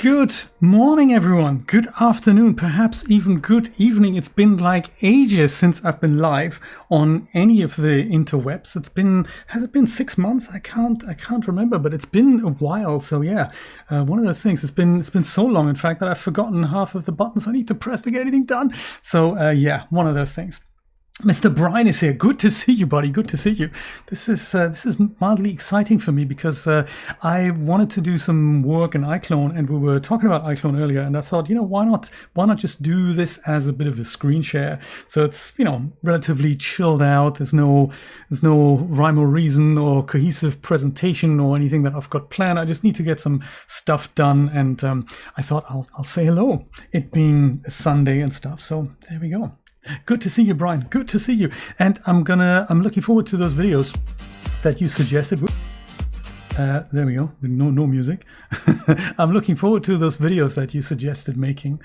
Good morning, everyone. Good afternoon, perhaps even good evening. It's been like ages since I've been live on any of the interwebs. Has it been 6 months? I can't remember, but it's been a while. So yeah, one of those things. It's been so long, in fact, that I've forgotten half of the buttons I need to press to get anything done. So yeah, one of those things. Mr. Brian is here. Good to see you, buddy. Good to see you. This is mildly exciting for me because I wanted to do some work in iClone, and we were talking about iClone earlier, and I thought, why not just do this as a bit of a screen share? So it's relatively chilled out. There's no rhyme or reason or cohesive presentation or anything that I've got planned. I just need to get some stuff done, and I thought I'll say hello. It being a Sunday and stuff. So there we go. Good to see you, Brian. Good to see you. And I'm looking forward to those videos that you suggested. There we go. No music. I'm looking forward to those videos that you suggested making.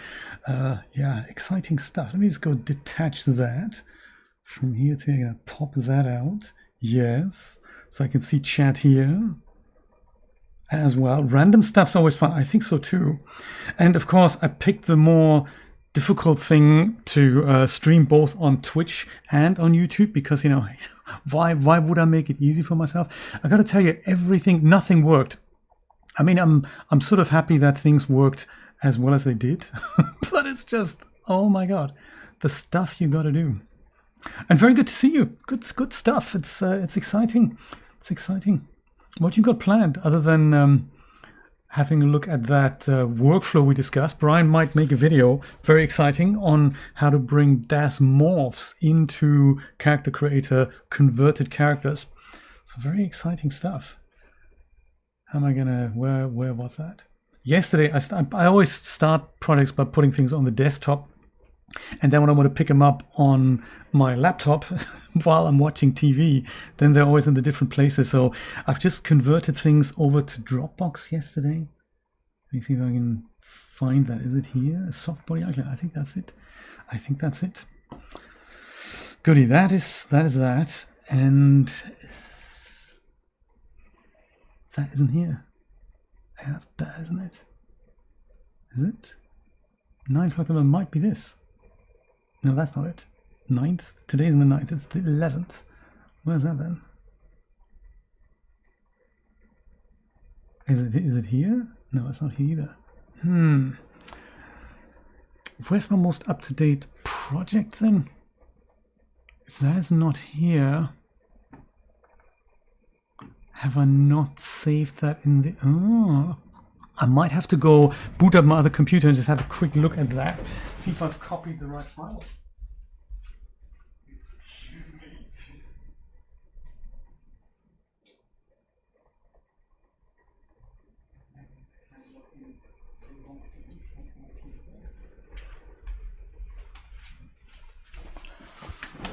Yeah, exciting stuff. Let me just go detach that from here to here. Pop that out. Yes. So I can see chat here as well. Random stuff's always fun. I think so too. And of course, I picked the more difficult thing to stream both on Twitch and on YouTube because why would I make it easy for myself? I gotta tell you, nothing worked. I mean, I'm sort of happy that things worked as well as they did, but it's just, oh my god, the stuff you gotta do. And very good to see you. Good stuff. It's exciting. It's exciting. What you got planned other than having a look at that workflow we discussed? Brian might make a video, very exciting, on how to bring DAS morphs into Character Creator converted characters. So very exciting stuff. How am I gonna, where was that? Yesterday, I always start projects by putting things on the desktop, and then when I want to pick them up on my laptop while I'm watching TV, then they're always in the different places. So I've just converted things over to Dropbox yesterday. Let me see if I can find that. Is it here? A soft body iClone. I think that's it. Goody, that is that. And that isn't here. Yeah, that's bad, isn't it? Is it? 9 o'clock might be this. No, that's not it. 9th. Today's the 9th. It's the 11th. Where's that then? Is it here? No, it's not here either. Where's my most up-to-date project then? If that is not here, have I not saved that in the... Oh, I might have to go boot up my other computer and just have a quick look at that. See if I've copied the right file. Excuse me.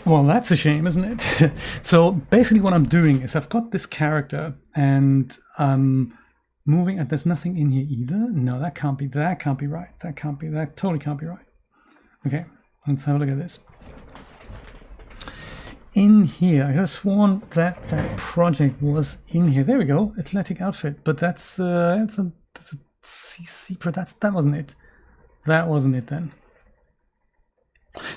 Well, that's a shame, isn't it? So basically what I'm doing is I've got this character and moving, and there's nothing in here either. No, that can't be right. That totally can't be right. Okay, let's have a look at this. In here, I could have sworn that project was in here. There we go, athletic outfit. But that's a secret. That wasn't it. That wasn't it then.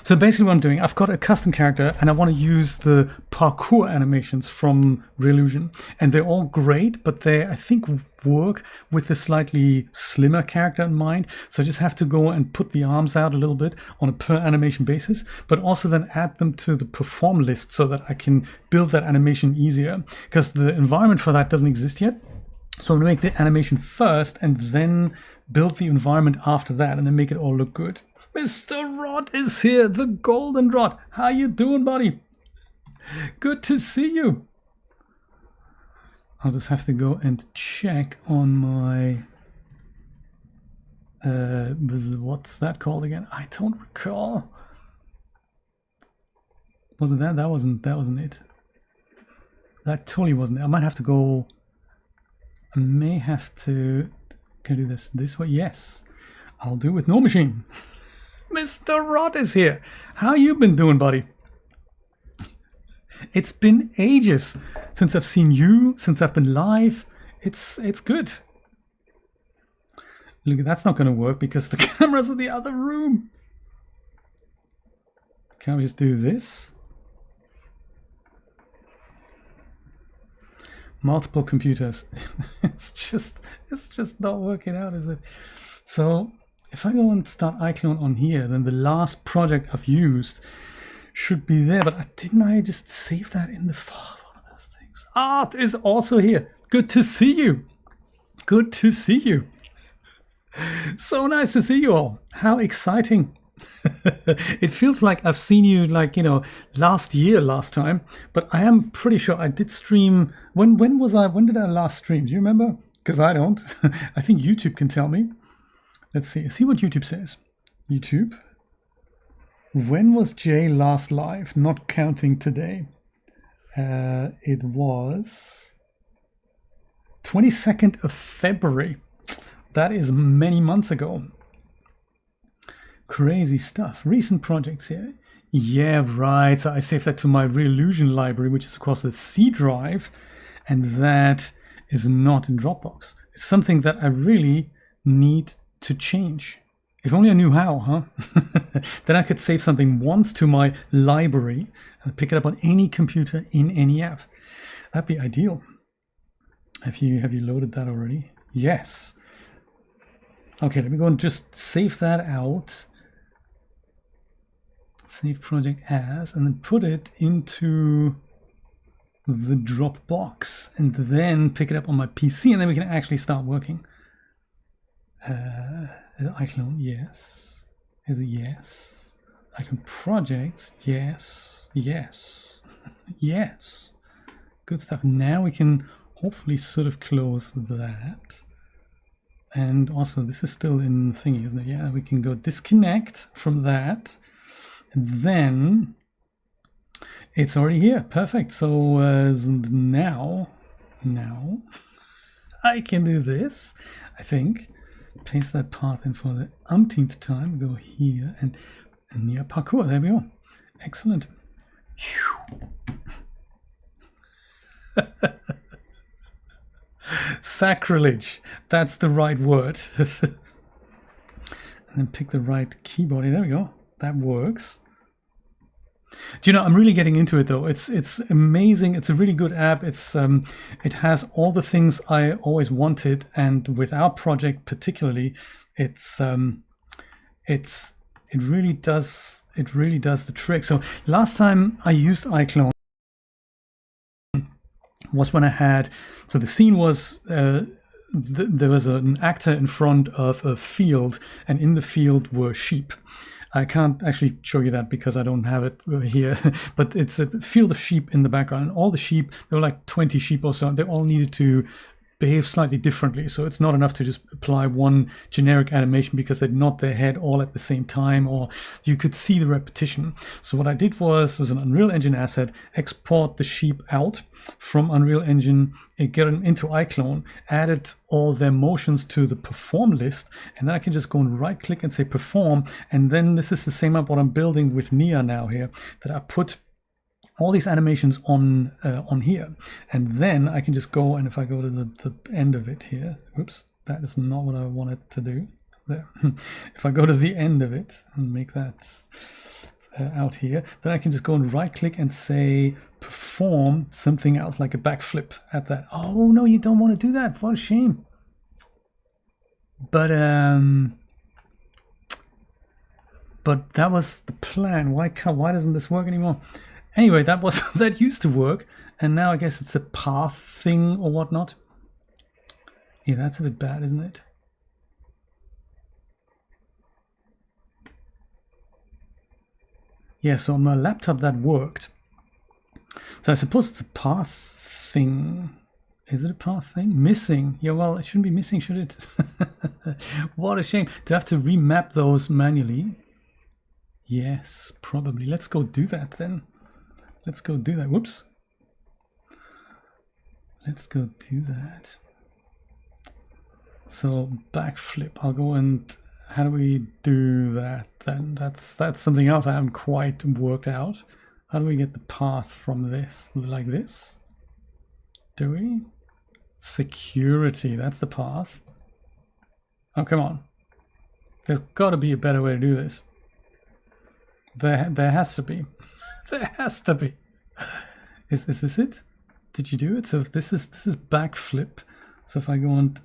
So basically what I'm doing, I've got a custom character and I want to use the parkour animations from Relusion. And they're all great, but they, I think, work with a slightly slimmer character in mind. So I just have to go and put the arms out a little bit on a per animation basis, but also then add them to the perform list so that I can build that animation easier. Because the environment for that doesn't exist yet. So I'm going to make the animation first and then build the environment after that and then make it all look good. Mr. Rod is here, the golden rod. How you doing, buddy? Good to see you. I'll just have to go and check on my what's that called again? I don't recall. Was it that? That wasn't it. That totally wasn't it. I might have to go. I may have to. Can I do this way? Yes. I'll do with no machine. Mr. Rod is here. How you been doing, buddy? It's been ages since I've seen you, since I've been live. It's good. Look, that's not going to work because the camera's in the other room. Can we just do this? Multiple computers. it's just not working out, is it? So if I go and start iClone on here, then the last project I've used should be there. But didn't I just save that in the file? One of those things. Art is also here. Good to see you. Good to see you. So nice to see you all. How exciting. It feels like I've seen you, like, you know, last time, but I am pretty sure I did stream. When did I last stream? Do you remember? Because I don't. I think YouTube can tell me. Let's see what YouTube says. YouTube, when was Jay last live? Not counting today. It was 22nd of February. That is many months ago. Crazy stuff. Recent projects here. Yeah, right. So I saved that to my Reallusion library, which is of course the C drive, and that is not in Dropbox. It's something that I really need to change. If only I knew how, huh? Then I could save something once to my library and pick it up on any computer in any app. That'd be ideal. Have you loaded that already? Yes. Okay, let me go and just save that out. Save project as, and then put it into the Dropbox, and then pick it up on my PC, and then we can actually start working. iClone, yes. Is it yes? iClone projects, yes, yes, yes. Good stuff. Now we can hopefully sort of close that. And also, this is still in thingy, isn't it? Yeah, we can go disconnect from that. And then it's already here. Perfect. So now I can do this, I think. Paste that path in for the umpteenth time. Go here and near parkour. There we go. Excellent. Sacrilege. That's the right word. And then pick the right keyboard. There we go. That works. Do you know, I'm really getting into it though. It's amazing. It's a really good app. It's it has all the things I always wanted, and with our project particularly, it really does the trick. So last time I used iClone was when I had, so the scene was there was an actor in front of a field, and in the field were sheep. I can't actually show you that because I don't have it here, but it's a field of sheep in the background. And all the sheep, there were like 20 sheep or so, they all needed to behave slightly differently. So it's not enough to just apply one generic animation because they nod their head all at the same time, or you could see the repetition. So what I did was an Unreal Engine asset, export the sheep out from Unreal Engine, get them into iClone, added all their motions to the perform list, and then I can just go and right click and say perform. And then this is the same app what I'm building with Nia now here, that I put all these animations on here, and then I can just go, and if I go to the end of it here, oops, that is not what I wanted to do there. If I go to the end of it and make that out here, then I can just go and right click and say perform something else, like a backflip at that. Oh no, you don't want to do that. What a shame. But that was the plan. Why doesn't this work anymore? Anyway, that used to work, and now I guess it's a path thing or whatnot. Yeah, that's a bit bad, isn't it? Yeah, so on my laptop that worked. So I suppose it's a path thing. Is it a path thing? Missing. Yeah, well, it shouldn't be missing, should it? What a shame to have to remap those manually. Yes, probably. Let's go do that then. Let's go do that. Whoops. Let's go do that. So backflip. I'll go and how do we do that then? That's something else I haven't quite worked out. How do we get the path from this? Like this? Do we? Security. That's the path. Oh, come on. There's got to be a better way to do this. There has to be. There has to be. Is this it? Did you do it? So this is backflip. So if I go and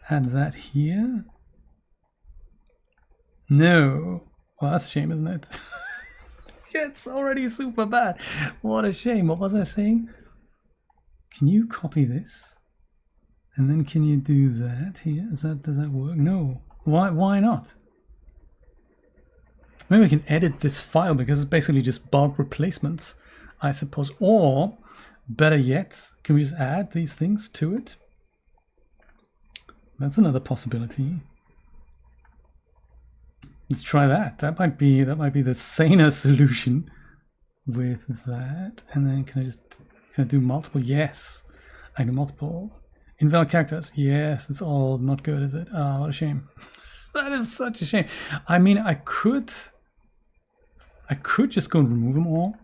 add that here. No. Well, that's a shame, isn't it? It's already super bad. What a shame. What was I saying? Can you copy this? And then can you do that here? Does that work? No. Why not? Maybe we can edit this file because it's basically just bulk replacements, I suppose. Or better yet, can we just add these things to it? That's another possibility. Let's try that. That might be the saner solution with that. And then can I do multiple? Yes. I do multiple. Invalid characters. Yes, it's all not good, is it? Oh, what a shame. That is such a shame. I mean, I could just go and remove them all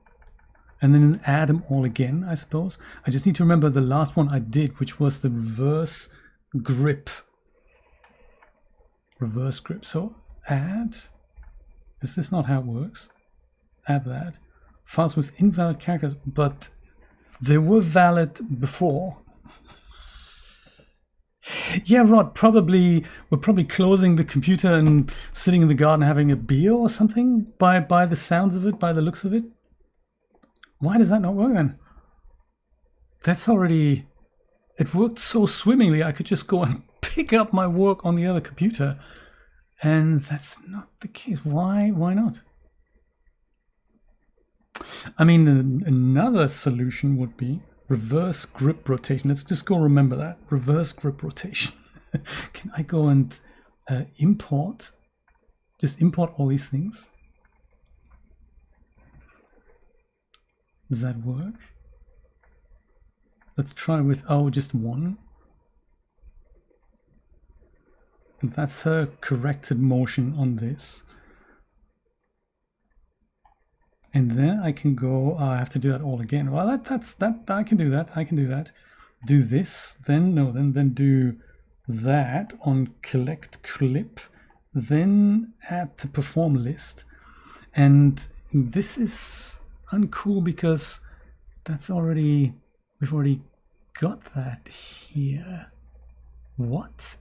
and then add them all again, I suppose. I just need to remember the last one I did, which was the reverse grip. Reverse grip. So add. Is this not how it works? Add that. Files with invalid characters, but they were valid before. Yeah, Rod, we're probably closing the computer and sitting in the garden having a beer or something by the sounds of it, by the looks of it. Why does that not work then? That's already... It worked so swimmingly, I could just go and pick up my work on the other computer. And that's not the case. Why not? I mean, another solution would be reverse grip rotation. Let's just go remember that. Reverse grip rotation. Can I go and import? Just import all these things. Does that work? Let's try with, just one. And that's a corrected motion on this. And then I can go, I have to do that all again. Well, that's I can do that. I can do that. Do this, then do that on collect clip, then add to perform list. And this is uncool because we've already got that here. What?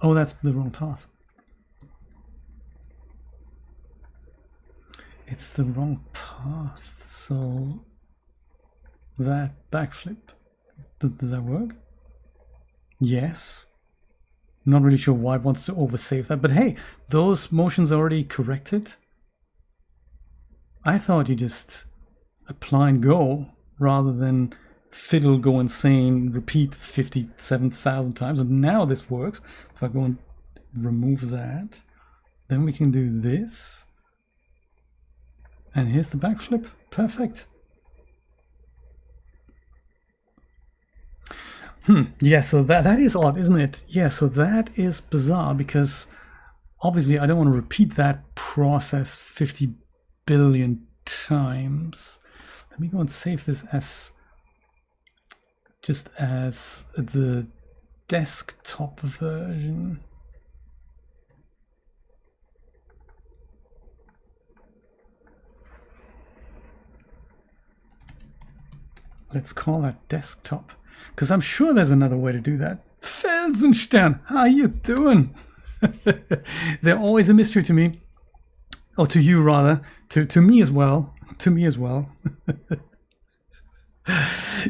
Oh, that's the wrong path. It's the wrong path. So that backflip, does that work? Yes. Not really sure why it wants to oversave that, but hey, those motions are already corrected. I thought you just apply and go rather than fiddle, go insane, repeat 57,000 times, and now this works. If I go and remove that, then we can do this, and here's the backflip. Perfect. Yeah, so that is odd, isn't it? Yeah, so that is bizarre because obviously I don't want to repeat that process 50 billion times. Let me go and save this as just as the desktop version. Let's call that desktop, because I'm sure there's another way to do that. Felsenstern, how you doing? They're always a mystery to me, or to you rather, to me as well. To me as well.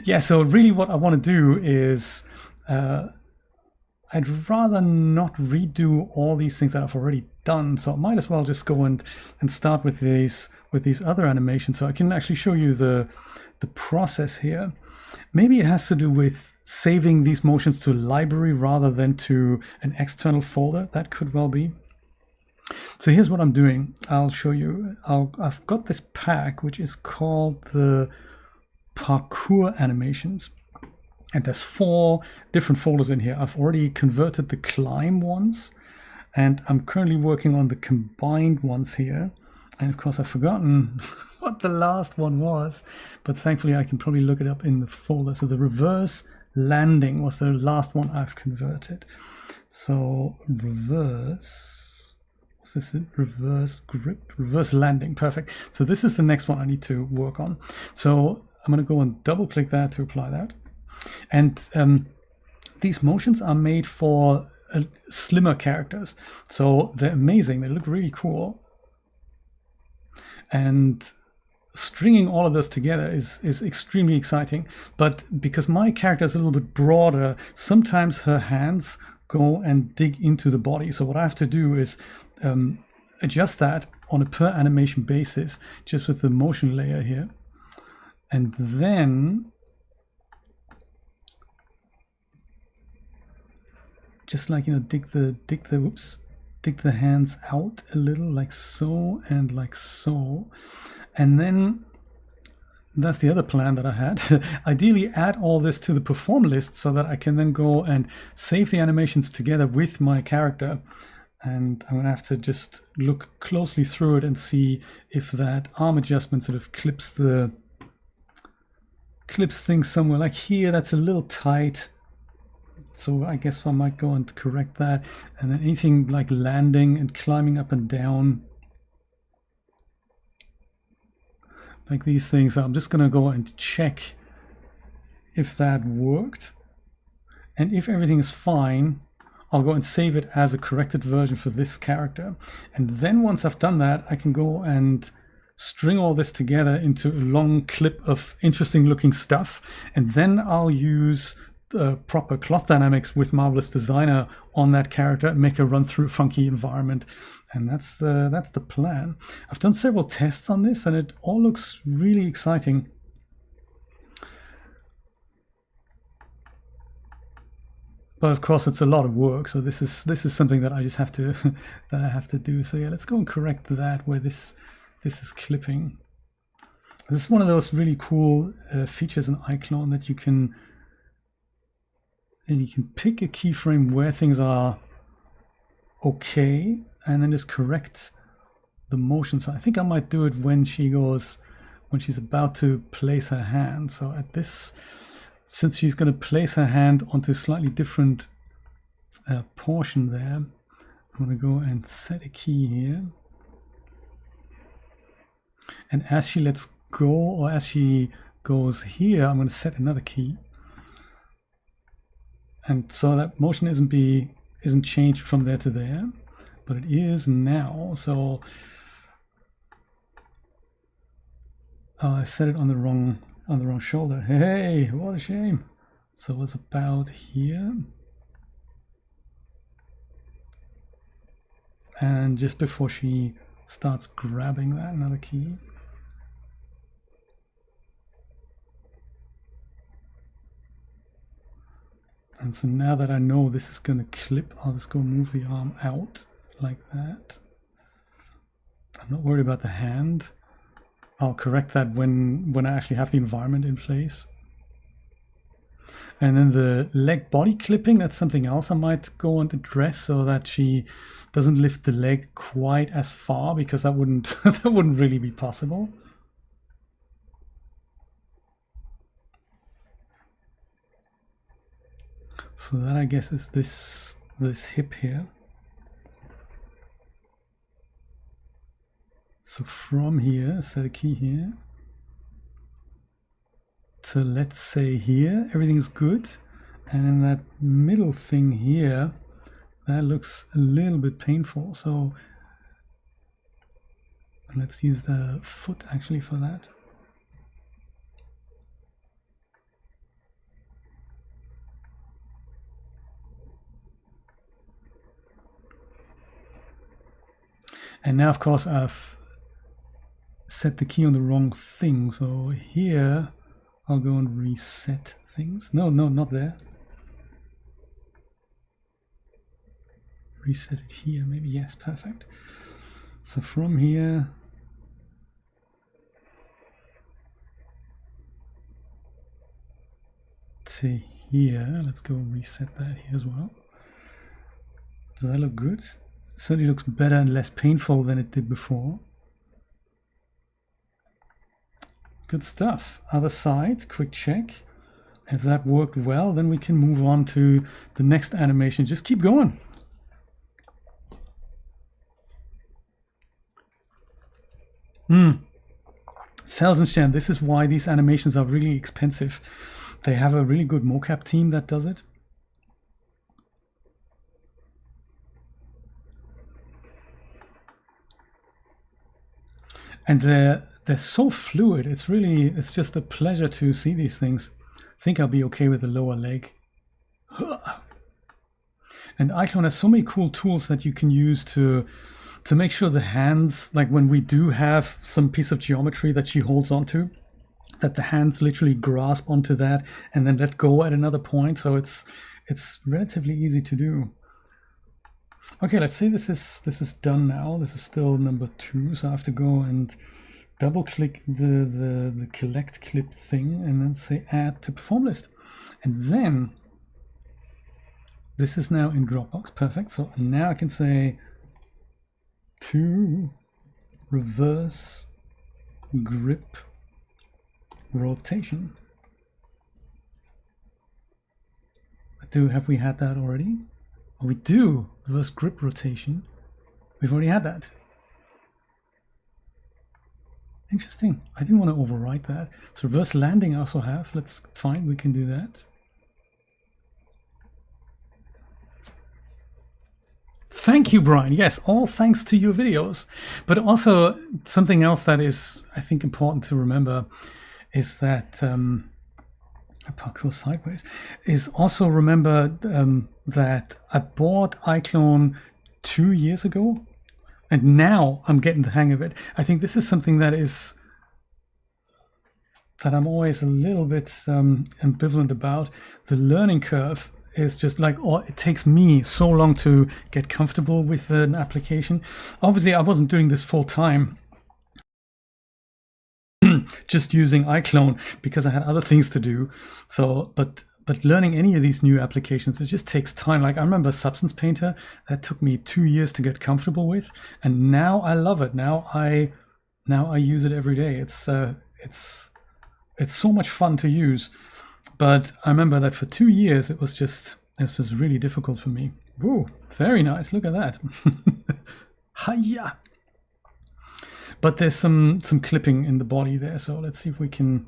Yeah, so really what I want to do is I'd rather not redo all these things that I've already done, so I might as well just go and start with these other animations so I can actually show you the process here. Maybe it has to do with saving these motions to a library rather than to an external folder. That could well be. So here's what I'm doing. I'll show you. I've got this pack which is called the Parkour animations, and there's 4 different folders in here. I've already converted the climb ones, and I'm currently working on the combined ones here. And of course I've forgotten what what the last one was, but thankfully I can probably look it up in the folder. So the reverse landing was the last one I've converted. So reverse, what's this? Reverse grip, reverse landing, perfect. So this is the next one I need to work on. So I'm going to go and double click that to apply that. And these motions are made for slimmer characters. So they're amazing. They look really cool. And stringing all of those together is extremely exciting. But because my character is a little bit broader, sometimes her hands go and dig into the body. So what I have to do is adjust that on a per animation basis, just with the motion layer here. And then just like, you know, dig the hands out a little, like so and like so. And then that's the other plan that I had. Ideally add all this to the perform list so that I can then go and save the animations together with my character. And I'm gonna have to just look closely through it and see if that arm adjustment sort of clips things somewhere. Like here, that's a little tight. So I guess I might go and correct that. And then anything like landing and climbing up and down, like these things, I'm just gonna go and check if that worked. And if everything is fine, I'll go and save it as a corrected version for this character. And then once I've done that, I can go and string all this together into a long clip of interesting looking stuff. And then I'll use proper cloth dynamics with Marvelous Designer on that character and make her run through a funky environment. And that's the plan. I've done several tests on this and it all looks really exciting. But of course it's a lot of work, so this is something that I just have to that I have to do. So yeah, let's go and correct that where this is clipping. This is one of those really cool features in iClone that you can pick a keyframe where things are okay and then just correct the motion. So I think I might do it when she's about to place her hand. So at this, since she's going to place her hand onto a slightly different portion there, I'm going to go and set a key here. And as she lets go, or as she goes here, I'm going to set another key. And so that motion isn't changed from there to there, but it is now. So I set it on the wrong shoulder. Hey, what a shame. So it's about here. And just before she starts grabbing that, another key. And so now that I know this is going to clip, I'll just go move the arm out like that. I'm not worried about the hand. I'll correct that when I actually have the environment in place. And then the leg body clipping, that's something else I might go and address so that she doesn't lift the leg quite as far, because that wouldn't that wouldn't really be possible. So that, I guess, is this hip here. So from here, set a key here to, let's say, here, everything's good. And then that middle thing here, that looks a little bit painful. So let's use the foot actually for that. And now, of course, I've set the key on the wrong thing. So here, I'll go and reset things. No, not there. Reset it here, maybe. Yes, perfect. So from here to here, let's go and reset that here as well. Does that look good? Certainly looks better and less painful than it did before. Good stuff. Other side, quick check. If that worked well, then we can move on to the next animation. Just keep going. Felsenstein, this is why these animations are really expensive. They have a really good mocap team that does it. And they're so fluid. It's just a pleasure to see these things. I think I'll be okay with the lower leg. And iClone has so many cool tools that you can use to make sure the hands, like when we do have some piece of geometry that she holds onto, that the hands literally grasp onto that and then let go at another point. So it's relatively easy to do. Okay, let's say this is done now. This is still number 2, so I have to go and double click the collect clip thing and then say add to perform list. And then this is now in Dropbox. Perfect. So now I can say to reverse grip rotation. Have we had that already? Oh, we do. Reverse grip rotation. We've already had that. Interesting. I didn't want to overwrite that. So reverse landing I also have. Let's fine, we can do that. Thank you, Brian. Yes, all thanks to your videos. But also something else that is, I think, important to remember is that parkour sideways is also remember that I bought iClone 2 years ago, and now I'm getting the hang of it. I think this is something that I'm always a little bit ambivalent about. The learning curve is just like, oh, it takes me so long to get comfortable with an application. Obviously, I wasn't doing this full time, just using iClone because I had other things to do. So, but learning any of these new applications, it just takes time. Like I remember Substance Painter, that took me 2 years to get comfortable with, and now I love it. Now I use it every day. It's so much fun to use. But I remember that for 2 years it was just really difficult for me. Whoa, very nice. Look at that. Hiya. But there's some clipping in the body there, so let's see if we can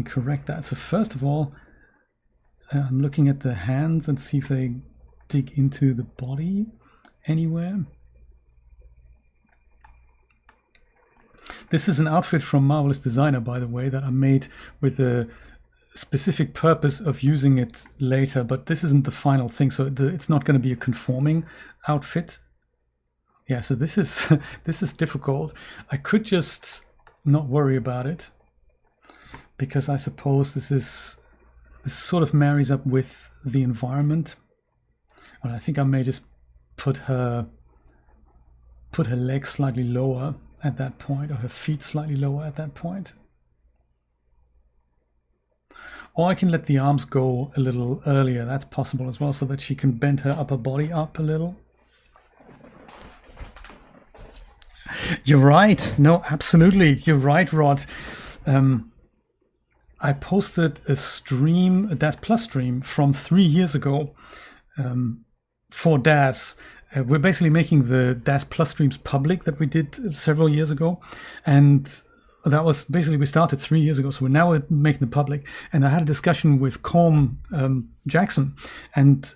correct that. So first of all, I'm looking at the hands and see if they dig into the body anywhere. This is an outfit from Marvelous Designer, by the way, that I made with a specific purpose of using it later, but this isn't the final thing, so it's not going to be a conforming outfit. Yeah, so this is difficult. I could just not worry about it, because I suppose this sort of marries up with the environment. Well, I think I may just put her legs slightly lower at that point, or her feet slightly lower at that point. Or I can let the arms go a little earlier. That's possible as well, so that she can bend her upper body up a little. You're right. No, absolutely. You're right, Rod. I posted a stream, a DAS Plus stream from 3 years ago for DAS. We're basically making the DAS Plus streams public that we did several years ago. And that was basically, we started 3 years ago, so we're making them public. And I had a discussion with Com Jackson, and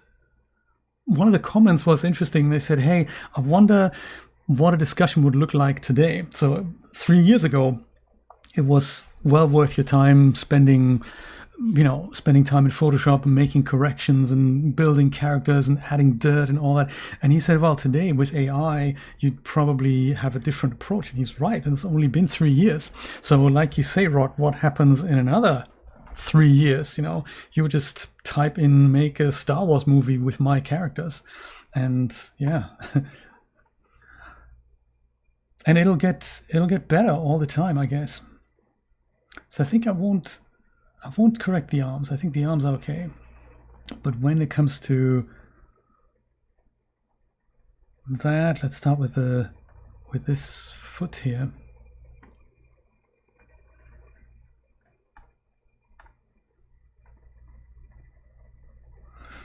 one of the comments was interesting. They said, hey, I wonder what a discussion would look like today. So 3 years ago, it was well worth your time spending time in Photoshop and making corrections and building characters and adding dirt and all that. And he said, well, today with AI, you'd probably have a different approach. And he's right. And it's only been 3 years. So like you say, Rod, what happens in another 3 years? You would just type in, make a Star Wars movie with my characters. And yeah. And it'll get better all the time, I guess. So I think I won't correct the arms. I think the arms are okay. But when it comes to that, let's start with this foot here.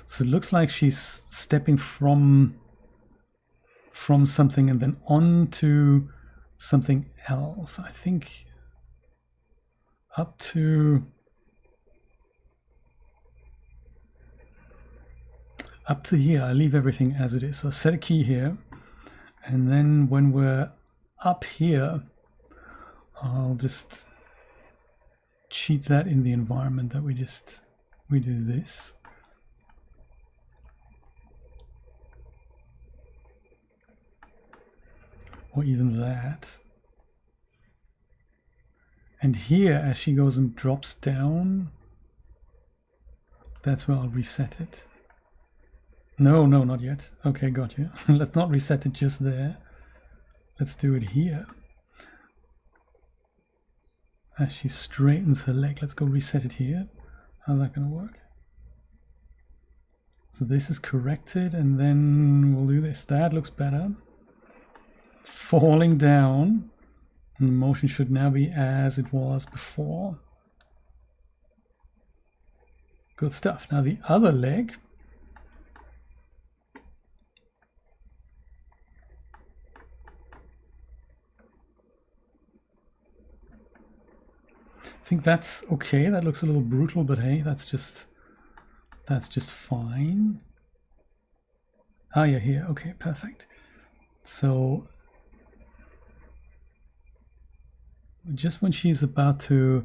So it looks like she's stepping from something and then on to something else. I think up to here. I leave everything as it is. So set a key here, and then when we're up here, I'll just cheat that in the environment that we do this. Or even that. And here, as she goes and drops down, that's where I'll reset it. No, not yet. Okay, got you. Let's not reset it just there. Let's do it here. As she straightens her leg, let's go reset it here. How's that going to work? So this is corrected, and then we'll do this. That looks better. Falling down. And the motion should now be as it was before. Good stuff. Now the other leg. I think that's okay. That looks a little brutal, but hey, that's just fine. Ah, yeah, here. Okay, perfect. So just when she's about to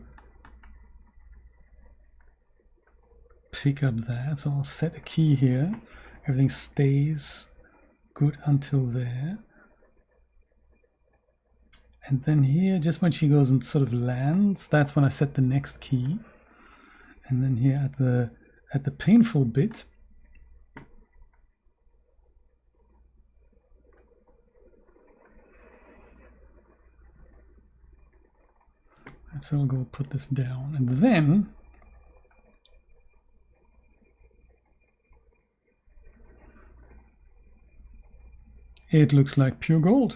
pick up that, so I'll set a key here. Everything stays good until there. And then here, just when she goes and sort of lands, that's when I set the next key. And then here at the painful bit, so I'll go put this down, and then it looks like pure gold.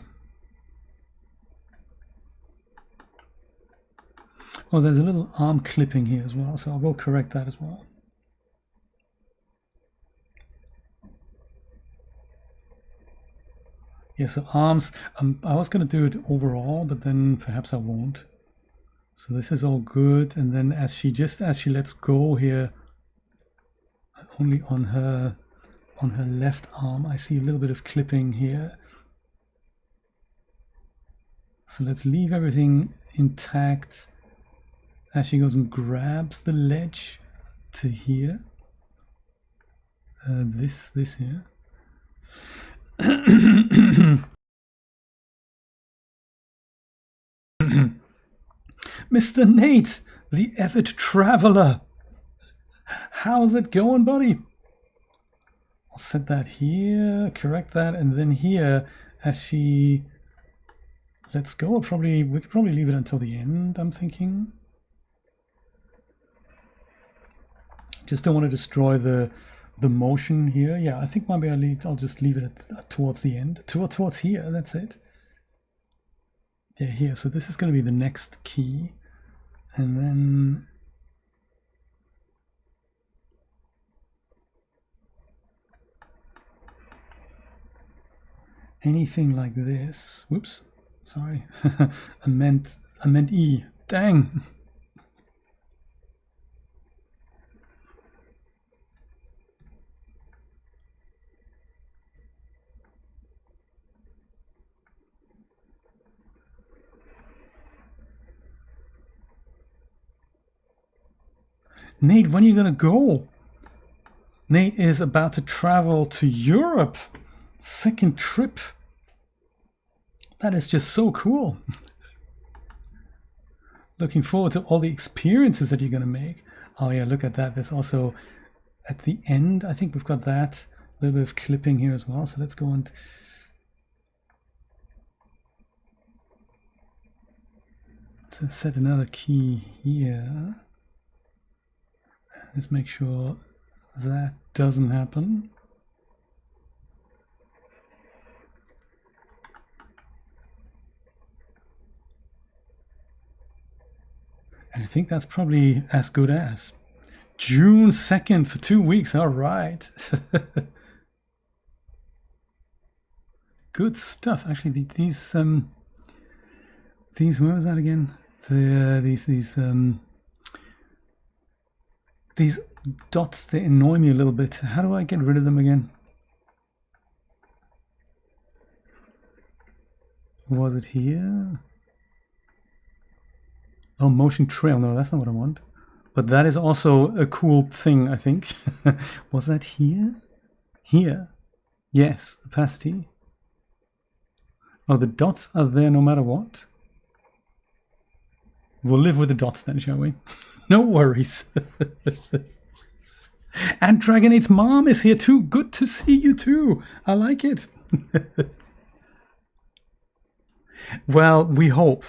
Oh, there's a little arm clipping here as well, so I'll go correct that as well. Yeah, so arms, I was going to do it overall, but then perhaps I won't. So this is all good, and then as she lets go here, only on her left arm, I see a little bit of clipping here. So let's leave everything intact. As she goes and grabs the ledge to here, this here. Mr. Nate, the avid traveler. How's it going, buddy? I'll set that here, correct that, and then here, as she lets go, we could probably leave it until the end, I'm thinking. Just don't want to destroy the motion here. Yeah, I think maybe I'll just leave it towards the end, towards here. That's it. Yeah, here. So this is going to be the next key, and then anything like this. Whoops, sorry. I meant E. Dang. Nate, when are you gonna go? Nate is about to travel to Europe. Second trip. That is just so cool. Looking forward to all the experiences that you're gonna make. Oh yeah, look at that. There's also at the end, I think we've got that little bit of clipping here as well. So let's go and set another key here. Let's make sure that doesn't happen. And I think that's probably as good as. June 2nd for 2 weeks. All right. Good stuff. Actually, these where was that again? These dots, they annoy me a little bit. How do I get rid of them again? Was it here? Oh, motion trail. No, that's not what I want. But that is also a cool thing, I think. Was that here? Here. Yes, opacity. Oh, the dots are there no matter what? We'll live with the dots then, shall we? No worries. And Dragonate's mom is here too. Good to see you too. I like it. Well, we hope.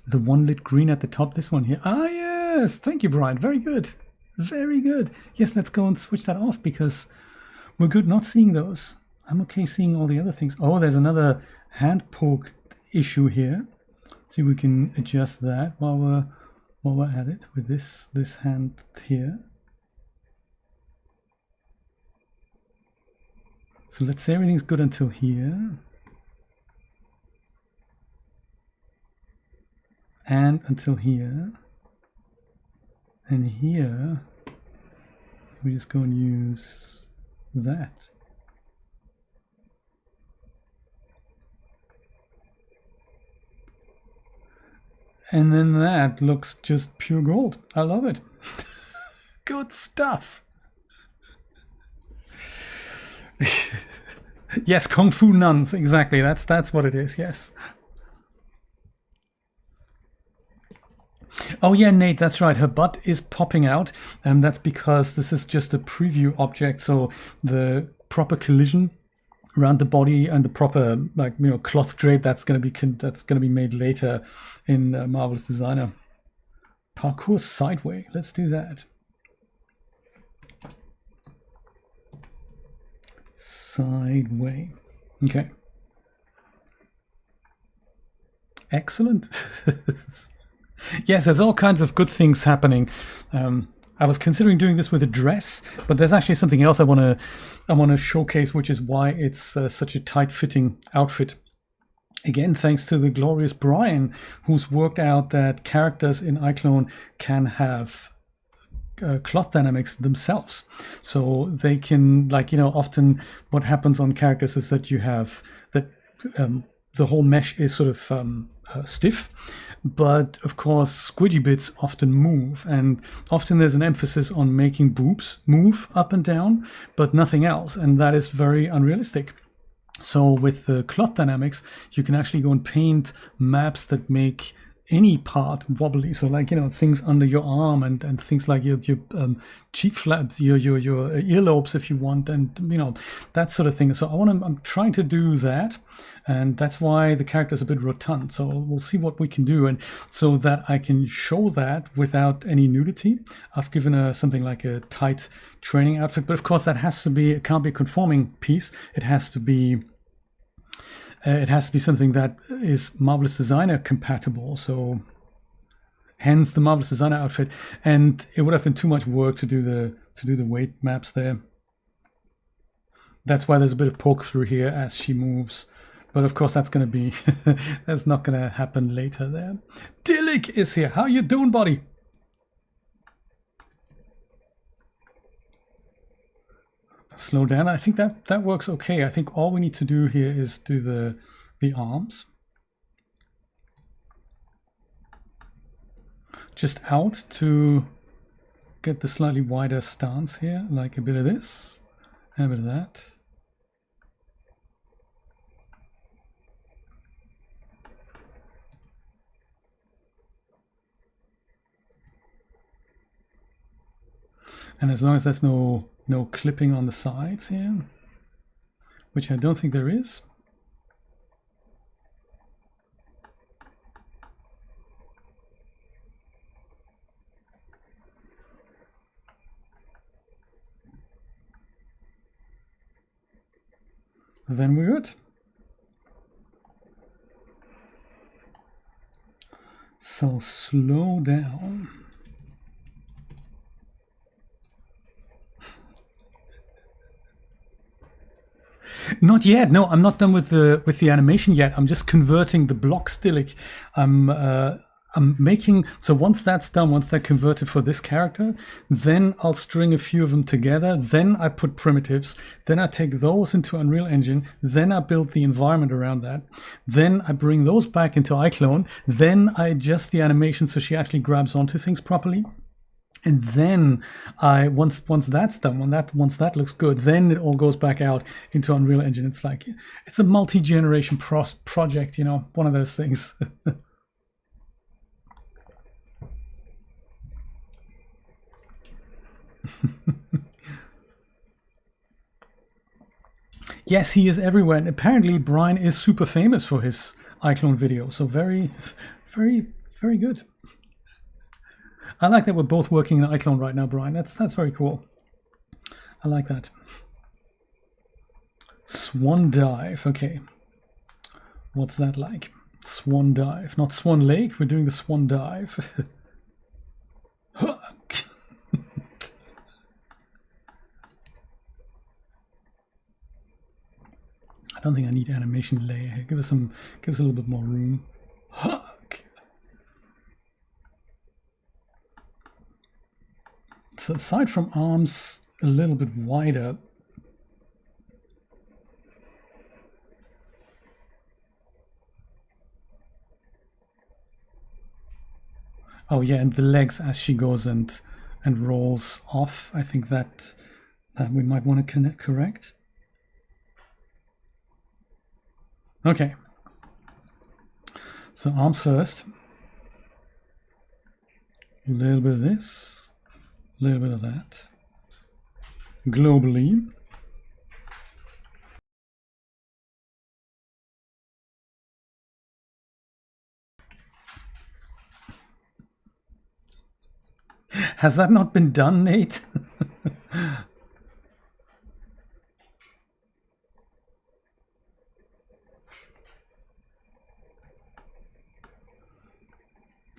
The one lit green at the top, this one here. Ah, yes. Thank you, Brian. Very good. Very good. Yes, let's go and switch that off because we're good not seeing those. I'm okay seeing all the other things. Oh, there's another hand poke issue here. See if we can adjust that while we're at it with this hand here. So let's say everything's good until here. And until here. And here, we just go and use that. And then that looks just pure gold. I love it. Good stuff. Yes, Kung Fu nuns, exactly. That's what it is, yes. Oh yeah, Nate, that's right. Her butt is popping out, and that's because this is just a preview object. So the proper collision around the body and the proper, like, you know, cloth drape that's going to be made later in Marvelous Designer. Parkour sideway. Let's do that. Sideway. Okay. Excellent. Yes, there's all kinds of good things happening. I was considering doing this with a dress, but there's actually something else I want to showcase, which is why it's such a tight-fitting outfit. Again, thanks to the glorious Brian, who's worked out that characters in iClone can have cloth dynamics themselves. So they can, like, you know, often what happens on characters is that you have that the whole mesh is sort of stiff. But of course, squidgy bits often move, and often there's an emphasis on making boobs move up and down, but nothing else, and that is very unrealistic. So with the cloth dynamics, you can actually go and paint maps that make any part wobbly. So, like, you know, things under your arm and things like your cheek flaps, your earlobes if you want, and, you know, that sort of thing. So I'm trying to do that, and that's why the character is a bit rotund. So we'll see what we can do, and so that I can show that without any nudity, I've given her something like a tight training outfit. But of course, that has to be, it can't be a conforming piece. It has to be something that is Marvelous Designer compatible. So hence the Marvelous Designer outfit. And it would have been too much work to do the weight maps there. That's why there's a bit of poke through here as she moves. But of course that's going to be that's not going to happen later there. Dillik is here. How you doing, buddy? Slow down. I think that works okay. I think all we need to do here is do the arms. Just out to get the slightly wider stance here, like a bit of this and a bit of that. And as long as there's no clipping on the sides here, which I don't think there is. Then we're good. So slow down. Not yet. No, I'm not done with the animation yet. I'm just converting the block stillic. I'm making, so once that's done, once they're converted for this character, then I'll string a few of them together. Then I put primitives. Then I take those into Unreal Engine. Then I build the environment around that. Then I bring those back into iClone. Then I adjust the animation so she actually grabs onto things properly. And then once that's done, once that looks good, then it all goes back out into Unreal Engine. It's like, it's a multi-generation project, you know, one of those things. Yes, he is everywhere, and apparently Brian is super famous for his iClone video. So very, very, very good. I like that we're both working in iClone right now, Brian. That's very cool. I like that. Swan dive. Okay. What's that like? Swan dive, not Swan Lake. We're doing the swan dive. I don't think I need animation layer here. Give us a little bit more room. So aside from arms a little bit wider, oh yeah, and the legs as she goes and rolls off. I think that we might want to correct. Okay. So arms first. A little bit of this, a little bit of that. Globally. Has that not been done, Nate?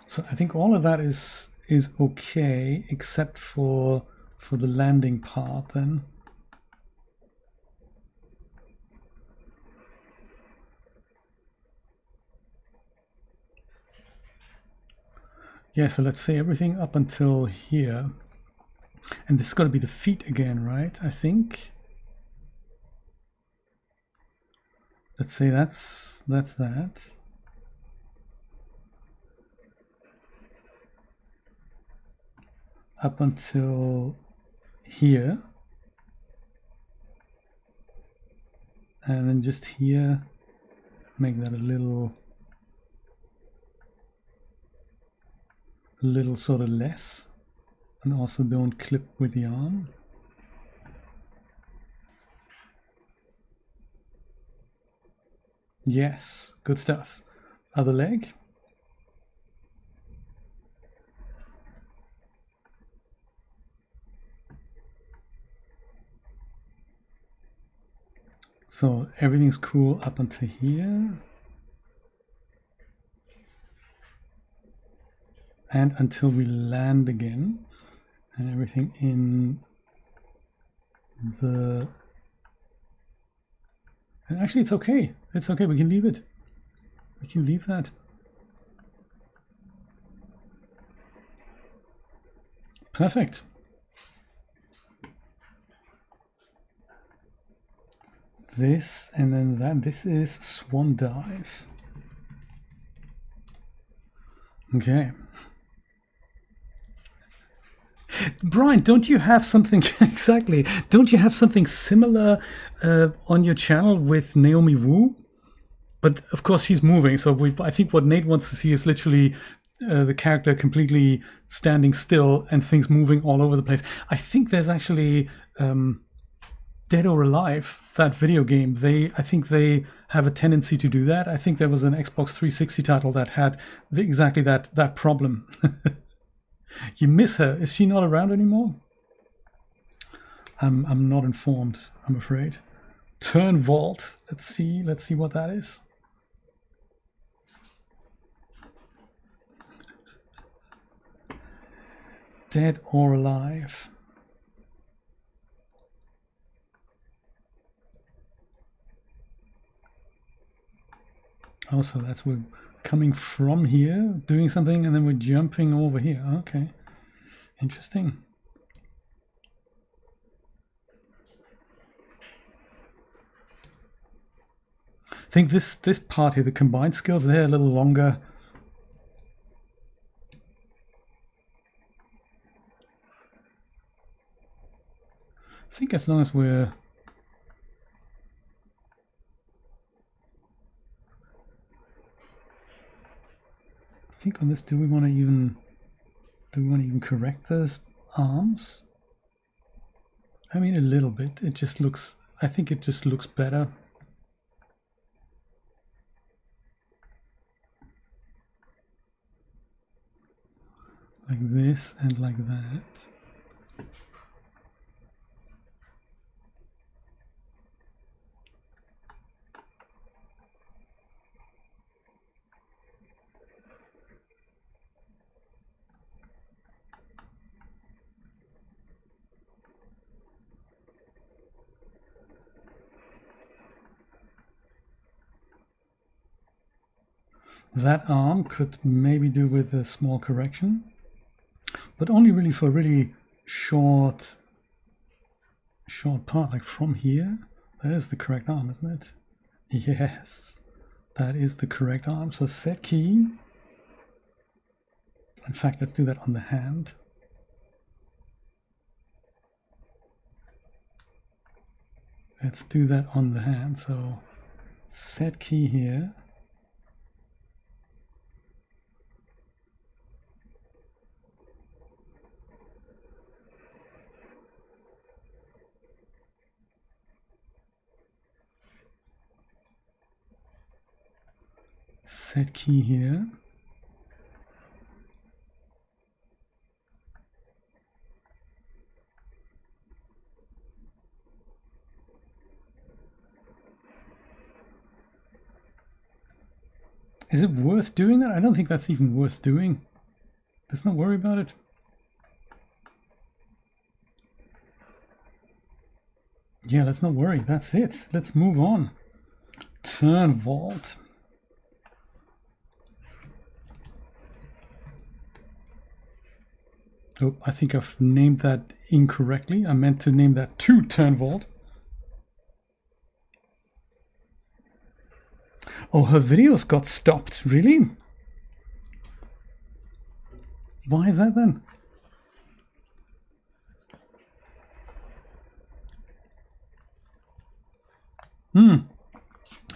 So I think all of that is okay, except for the landing part then. Yeah, so let's say everything up until here. And this is got to be the feet again, right? I think. Let's say that's that. Up until here. And then just here, make that a little sort of less. And also don't clip with the arm. Yes, good stuff. Other leg. So everything's cool up until here. And until we land again. And everything in the... And actually it's okay. It's okay, we can leave it. We can leave that. Perfect. This and then that. This is swan dive. Okay. Brian, don't you have something exactly? Don't you have something similar on your channel with Naomi Wu? But of course she's moving, so I think what Nate wants to see is literally the character completely standing still and things moving all over the place. I think there's actually Dead or Alive, that video game. I think they have a tendency to do that. I think there was an Xbox 360 title that had exactly that problem. You miss her. Is she not around anymore? I'm not informed, I'm afraid. Turn vault. Let's see what that is. Dead or Alive. Also, that's we're coming from here, doing something, and then we're jumping over here. Okay, interesting. I think this part here, the combined skills, they're a little longer. I think as long as we're I think on this, do we want to even correct those arms? I mean, a little bit. It just looks, I think it just looks better. Like this and like that. That arm could maybe do with a small correction, but only really for really short part, like from here. That is the correct arm, isn't it? Yes, that is the correct arm. So set key. In fact, let's do that on the hand. Let's do that on the hand. So set key here. Set key here. Is it worth doing that? I don't think that's even worth doing. Let's not worry about it. Yeah, let's not worry. That's it. Let's move on. Turn vault. Oh, I think I've named that incorrectly. I meant to name that to turn vault. Oh, her videos got stopped. Really? Why is that then?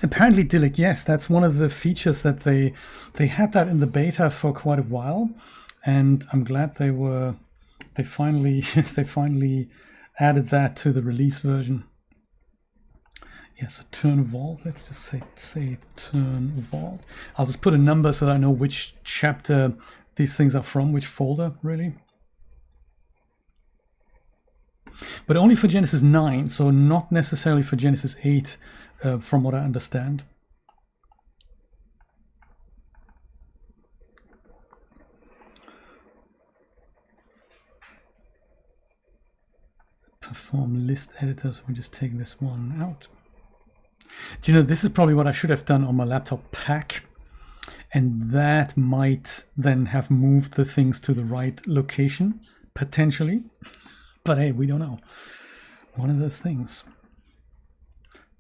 Apparently, Dilek, yes, that's one of the features that they had that in the beta for quite a while, and I'm glad they finally added that to the release version. Yes, a turn vault. Let's just say turn vault. I'll just put a number so that I know which chapter these things are from, which folder, really. But only for Genesis 9, so not necessarily for Genesis 8, from what I understand. Perform list editor, so we just take this one out. Do you know, this is probably what I should have done on my laptop pack, and that might then have moved the things to the right location, potentially. But hey, we don't know. One of those things.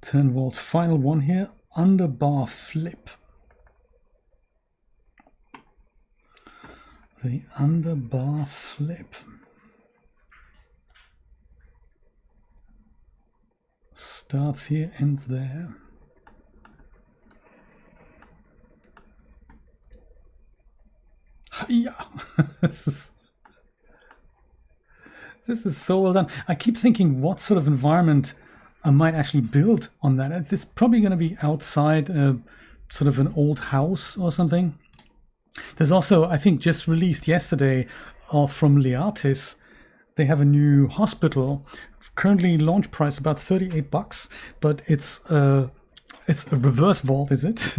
Turn vault, final one here, underbar flip. The underbar flip. Starts here, ends there. Yeah. This is so well done. I keep thinking what sort of environment I might actually build on that. It's probably going to be outside sort of an old house or something. There's also, I think, just released yesterday from Liatis. They have a new hospital. Currently launch price about $38, but it's a reverse vault, is it?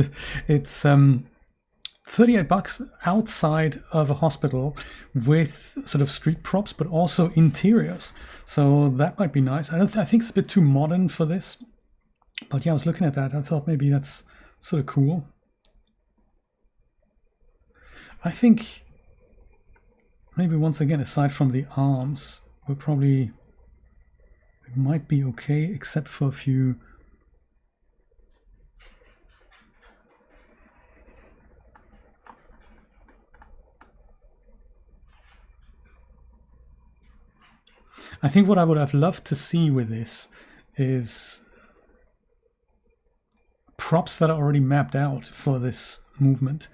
It's $38 outside of a hospital with sort of street props, but also interiors. So that might be nice. I think it's a bit too modern for this, but yeah, I was looking at that. I thought maybe that's sort of cool. I think maybe once again, aside from the arms, we might be okay, except for a few. I think what I would have loved to see with this is props that are already mapped out for this movement.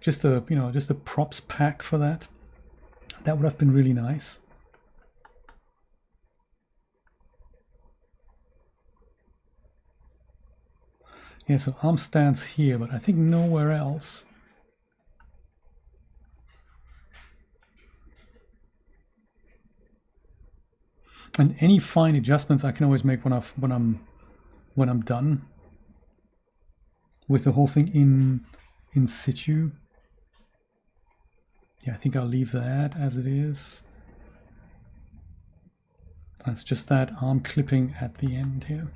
Just a, just a props pack for that. That would have been really nice. Yeah, so arm stands here, but I think nowhere else. And any fine adjustments I can always make when I'm done with the whole thing in situ. Yeah, I think I'll leave that as it is. That's just that arm clipping at the end here.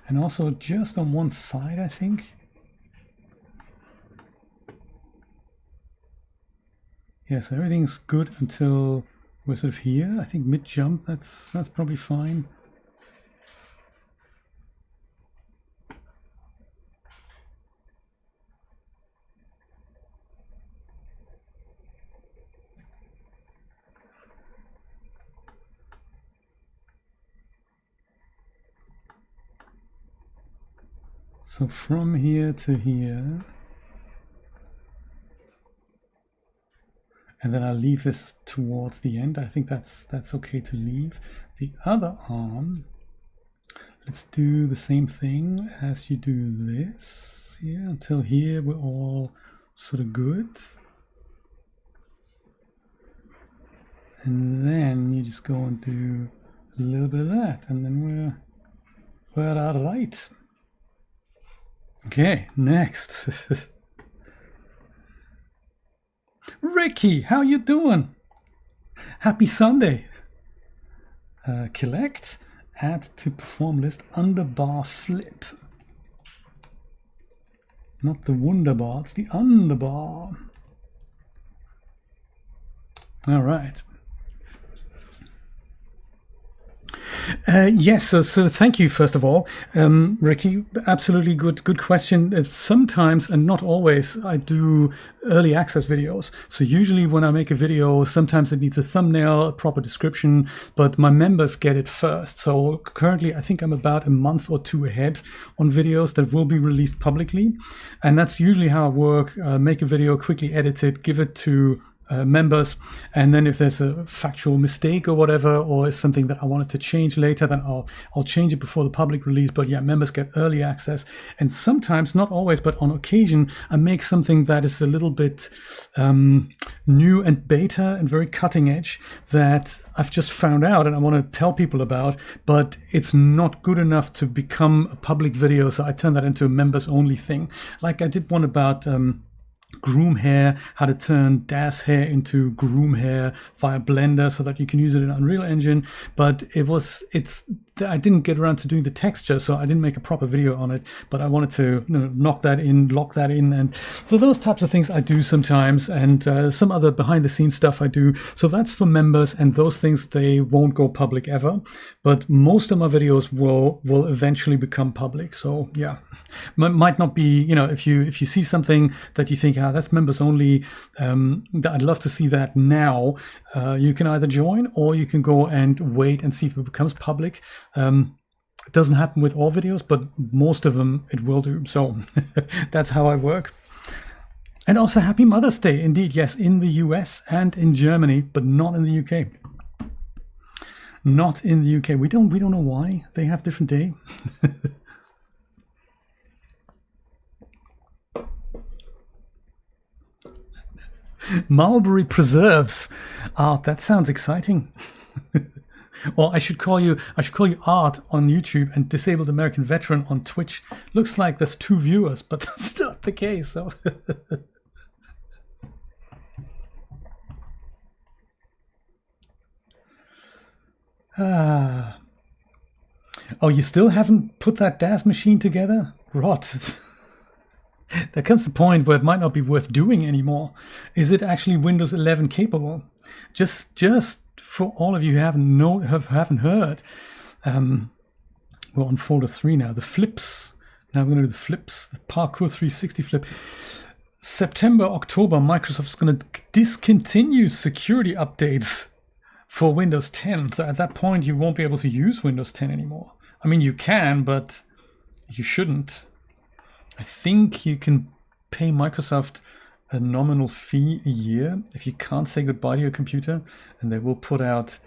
And also just on one side, I think. Yeah, so everything's good until we're sort of here. I think mid-jump, that's probably fine. So from here to here, and then I'll leave this towards the end. I think that's okay to leave. The other arm, let's do the same thing as you do this. Yeah, until here we're all sort of good. And then you just go and do a little bit of that, and then we're all right. Okay, next. Ricky, how you doing? Happy Sunday. Collect, add to perform list, underbar flip. Not the wunderbar, it's the underbar. All right. Yes, so thank you first of all, Ricky. Absolutely good question. Sometimes, and not always, I do early access videos. So usually when I make a video, sometimes it needs a thumbnail, a proper description, but my members get it first. So currently I think I'm about a month or two ahead on videos that will be released publicly. And that's usually how I work. Make a video, quickly edit it, give it to members, and then if there's a factual mistake or whatever, or is something that I wanted to change later, then I'll change it before the public release. But yeah, members get early access, and sometimes, not always, but on occasion, I make something that is a little bit new and beta and very cutting edge that I've just found out and I want to tell people about, but it's not good enough to become a public video, so I turn that into a members only thing. Like I did one about groom hair, how to turn Das hair into groom hair via Blender so that you can use it in Unreal Engine, but I didn't get around to doing the texture, so I didn't make a proper video on it, but I wanted to knock that in, lock that in, and so those types of things I do sometimes, and some other behind the scenes stuff I do. So that's for members, and those things, they won't go public ever, but most of my videos will eventually become public. So yeah, might not be, if you see something that you think, that's members only, I'd love to see that now, you can either join or you can go and wait and see if it becomes public. It doesn't happen with all videos, but most of them it will do. So that's how I work. And also happy Mother's Day. Indeed, yes, in the US and in Germany, but not in the UK. Not in the UK. We don't know why they have different day. Mulberry preserves. That sounds exciting. Or I should call you Art on YouTube and Disabled American Veteran on Twitch. Looks like there's 2 viewers, but that's not the case. So Ah. Oh, you still haven't put that DAS machine together? Rot. There comes the point where it might not be worth doing anymore. Is it actually Windows 11 capable? Just for all of you who haven't heard, we're on folder 3 now. The flips. Now we're going to do the flips. The Parkour 360 flip. September, October, Microsoft's going to discontinue security updates for Windows 10. So at that point, you won't be able to use Windows 10 anymore. I mean, you can, but you shouldn't. I think you can pay Microsoft a nominal fee a year if you can't say goodbye to your computer, and they will put out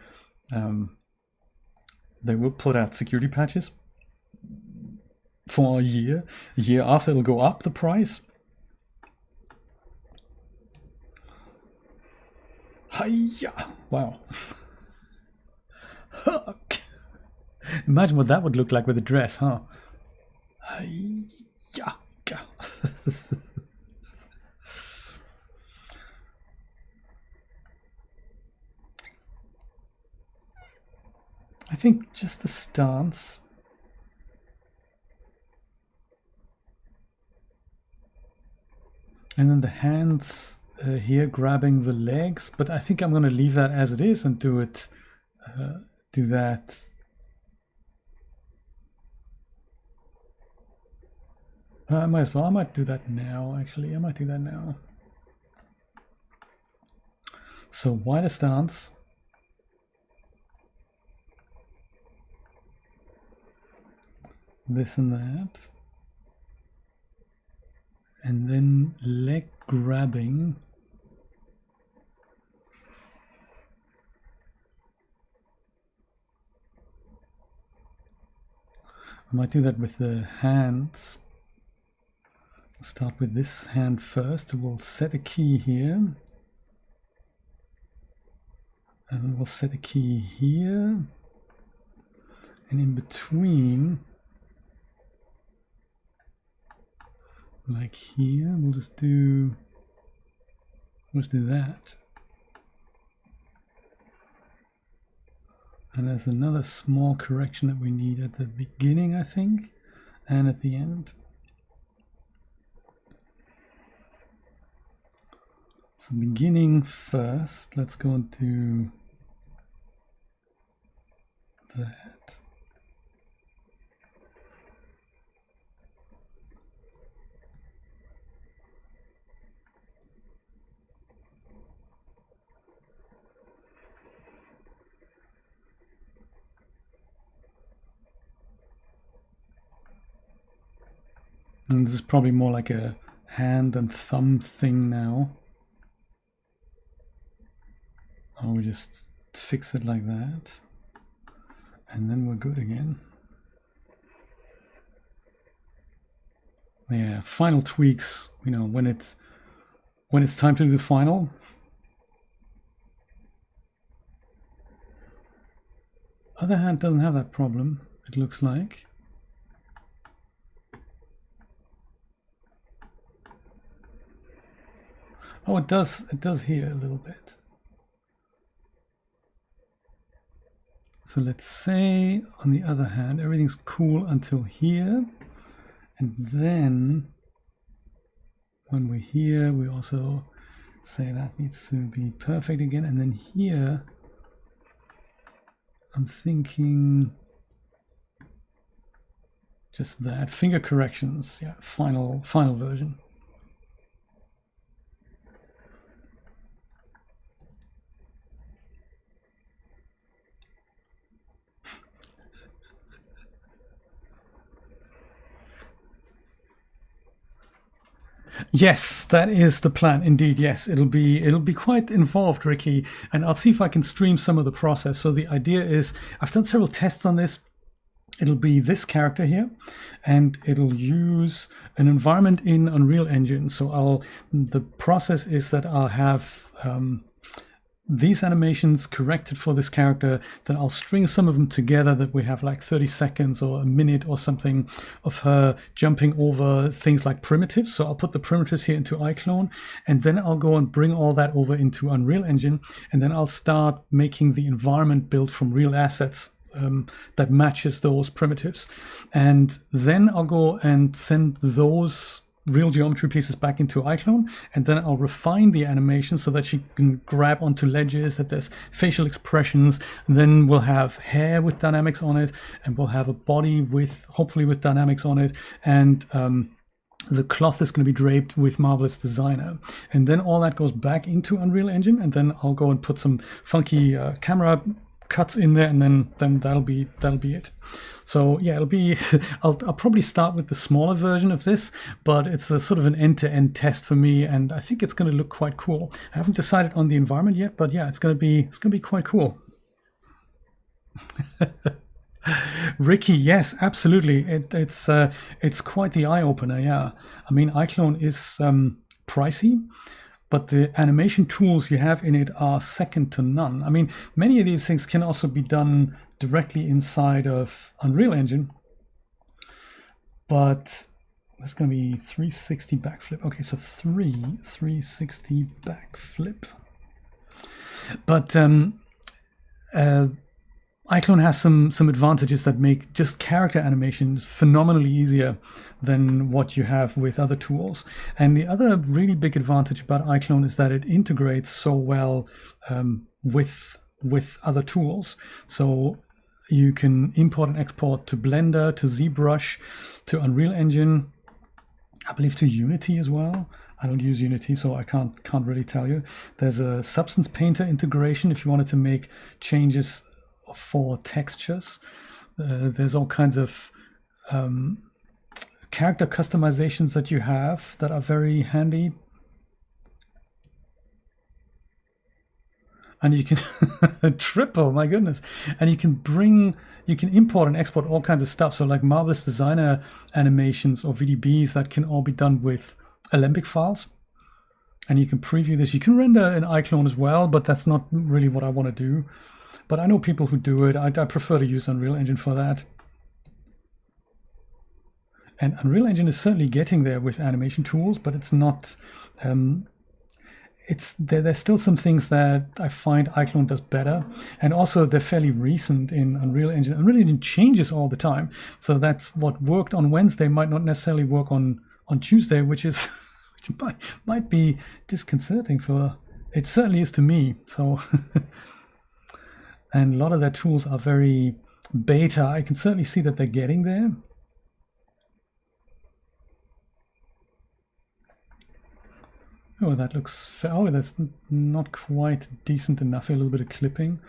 security patches for a year. A year after, it'll go up the price. Hiya! Wow. Imagine what that would look like with a dress, huh? Hiya! I think just the stance. And then the hands here grabbing the legs, but I think I'm going to leave that as it is and do that. I might as well. I might do that now, actually. I might do that now. So wider stance. This and that. And then leg grabbing. I might do that with the hands. Start with this hand first. We'll set a key here. And we'll set a key here. And in between, like here, we'll just do that. And there's another small correction that we need at the beginning, I think, and at the end. So beginning first, let's go and do that. And this is probably more like a hand and thumb thing now. Or we just fix it like that. And then we're good again. Yeah, final tweaks, you know, when it's time to do the final. Other hand doesn't have that problem, it looks like. Oh, it does here a little bit. So let's say, on the other hand, everything's cool until here. And then, when we're here, we also say that needs to be perfect again. And then here, I'm thinking just that. Finger corrections, yeah, final version. Yes, that is the plan. Indeed, yes, it'll be quite involved, Ricky, and I'll see if I can stream some of the process. So the idea is, I've done several tests on this. It'll be this character here, and it'll use an environment in Unreal Engine. So the process is that I'll have these animations corrected for this character, then I'll string some of them together that we have like 30 seconds or a minute or something of her jumping over things like primitives. So I'll put the primitives here into iClone, and then I'll go and bring all that over into Unreal Engine, and then I'll start making the environment built from real assets that matches those primitives. And then I'll go and send those real geometry pieces back into iClone, and then I'll refine the animation so that she can grab onto ledges, that there's facial expressions, and then we'll have hair with dynamics on it, and we'll have a body with, hopefully with dynamics on it, and the cloth is going to be draped with Marvelous Designer. And then all that goes back into Unreal Engine, and then I'll go and put some funky camera cuts in there, and then that'll be it. So yeah, it'll be I'll probably start with the smaller version of this, but it's a sort of an end-to-end test for me, and I think it's going to look quite cool. I haven't decided on the environment yet, but yeah, it's going to be quite cool. Ricky, yes, absolutely. It's quite the eye-opener. Yeah, I mean, iClone is pricey, but the animation tools you have in it are second to none. I mean, many of these things can also be done directly inside of Unreal Engine, but that's going to be 360 backflip. Okay, so 360 backflip. But iClone has some advantages that make just character animations phenomenally easier than what you have with other tools. And the other really big advantage about iClone is that it integrates so well with other tools. So you can import and export to Blender, to ZBrush, to Unreal Engine, I believe to Unity as well. I don't use Unity, so I can't really tell you. There's a Substance Painter integration if you wanted to make changes for textures. There's all kinds of character customizations that you have that are very handy. And you can triple, my goodness. And you can import and export all kinds of stuff. So like Marvelous Designer animations or VDBs that can all be done with Alembic files. And you can preview this. You can render in iClone as well, but that's not really what I want to do. But I know people who do it. I prefer to use Unreal Engine for that. And Unreal Engine is certainly getting there with animation tools, but it's not... there's still some things that I find iClone does better, and also they're fairly recent in Unreal Engine. Unreal Engine changes all the time, so that's what worked on Wednesday might not necessarily work on Tuesday, which might be disconcerting for it. Certainly is to me. So, and a lot of their tools are very beta. I can certainly see that they're getting there. Oh, that looks fair. Oh, that's not quite decent enough. A little bit of clipping.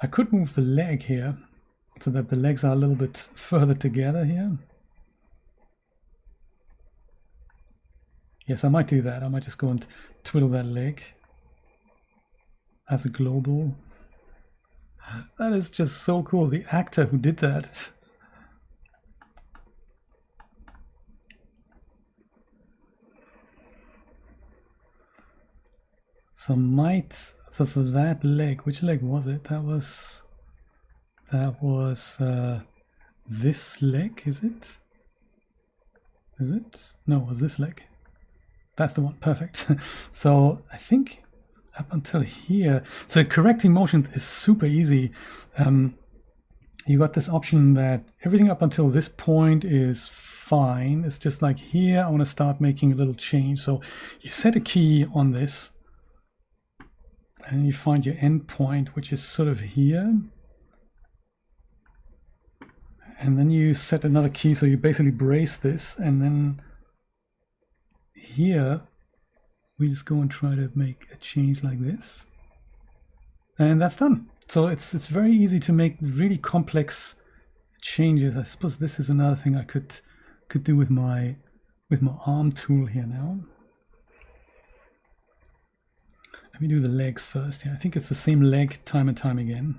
I could move the leg here so that the legs are a little bit further together here. Yes, I might do that. I might just go and twiddle that leg as a global. That is just so cool. The actor who did that. So for that leg, which leg was it? That was this leg, is it? Is it? No, it was this leg. That's the one, perfect. So I think up until here, so correcting motions is super easy. You got this option that everything up until this point is fine. It's just like here, I want to start making a little change. So you set a key on this, and you find your end point, which is sort of here. And then you set another key, so you basically brace this, and then here we just go and try to make a change like this. And that's done. So it's very easy to make really complex changes. I suppose this is another thing I could do with my arm tool here now. Let me do the legs first. Yeah, I think it's the same leg time and time again.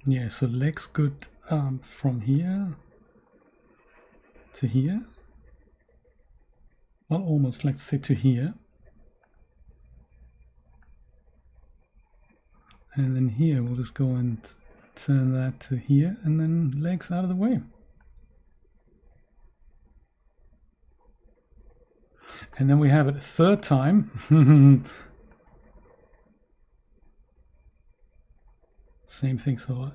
Yeah, so legs good from here to here. Well, almost, let's say to here. And then here we'll just go and turn that to here, and then legs out of the way. And then we have it a third time. Same thing, so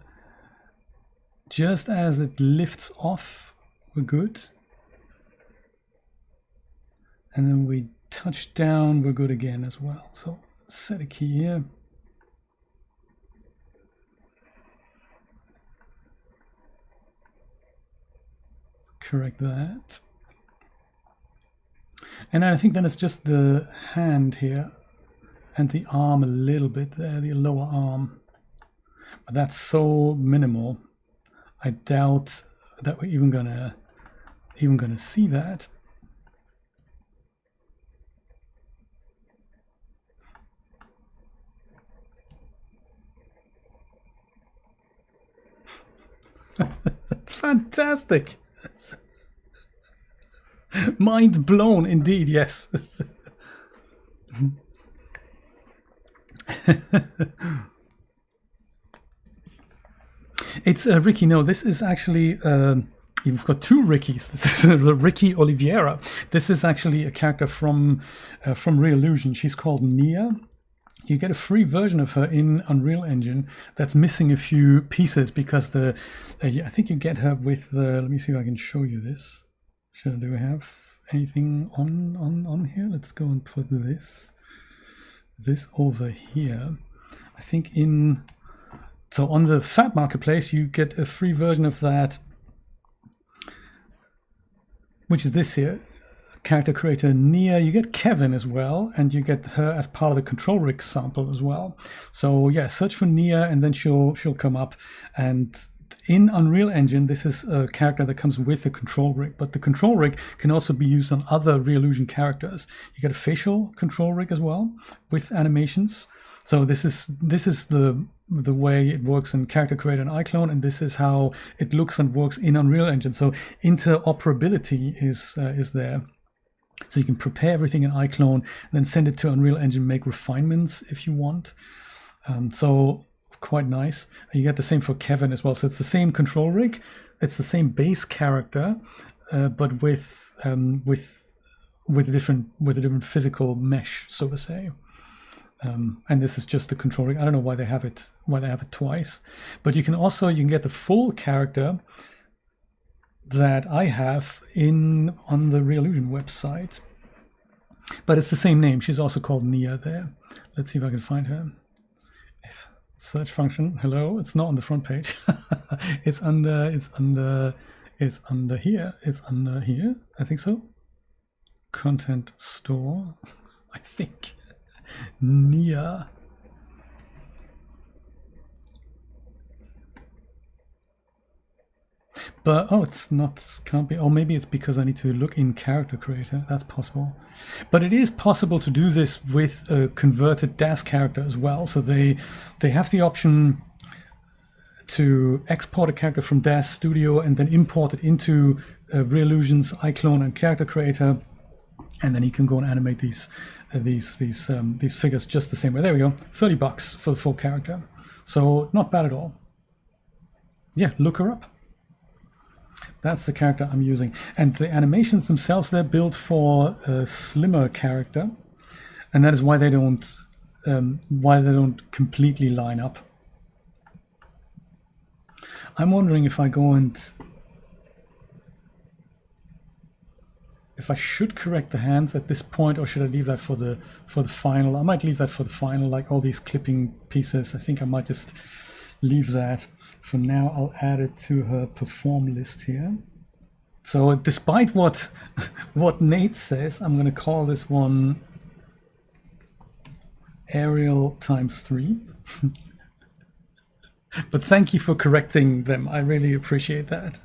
just as it lifts off, we're good. And then we touch down, we're good again as well. So set a key here. Correct that. And I think then it's just the hand here and the arm a little bit there, the lower arm. But that's so minimal. I doubt that we're even gonna see that. Fantastic. Mind blown indeed, yes. It's Ricky. No, this is actually you've got two Rickies. This is Ricky Oliveira. This is actually a character from Real Illusion. She's called Nia. You get a free version of her in Unreal Engine that's missing a few pieces because the I think you get her with the. Let me see if I can show you this. Do we have anything on here? Let's go and put this over here. I think so on the Fab Marketplace you get a free version of that, which is this here. Character creator Nia. You get Kevin as well, and you get her as part of the control rig sample as well. So yeah, search for Nia and then she'll come up. And in Unreal Engine, this is a character that comes with the control rig, but the control rig can also be used on other Real Illusion characters. You get a facial control rig as well with animations. So this is the way it works in Character Creator and iClone, and this is how it looks and works in Unreal Engine. So interoperability is there. So you can prepare everything in iClone and then send it to Unreal Engine, make refinements if you want. So quite nice. You get the same for Kevin as well. So it's the same control rig, it's the same base character, but with a different physical mesh, so to say. And this is just the control rig. I don't know why they have it twice, but you can get the full character that I have on the Real Illusion website, but it's the same name. She's also called Nia there. Let's see if I can find her. Search function. Hello. It's not on the front page. It's under here. It's under here. I think so. Content store. I think. Nia. But it's not, can't be. Or maybe it's because I need to look in Character Creator. That's possible. But it is possible to do this with a converted DAS character as well. So they have the option to export a character from DAS Studio and then import it into Real Illusion's iClone and Character Creator, and then you can go and animate these figures just the same way. There we go. $30 for the full character. So not bad at all. Yeah, look her up. That's the character I'm using, and the animations themselves, they're built for a slimmer character, and that is why they don't completely line up. I'm wondering if I go and if I should correct the hands at this point, or should I leave that for the final? I might leave that for the final, like all these clipping pieces. I think I might just leave that. For now, I'll add it to her perform list here. So despite what Nate says, I'm going to call this one Ariel ×3. But thank you for correcting them. I really appreciate that.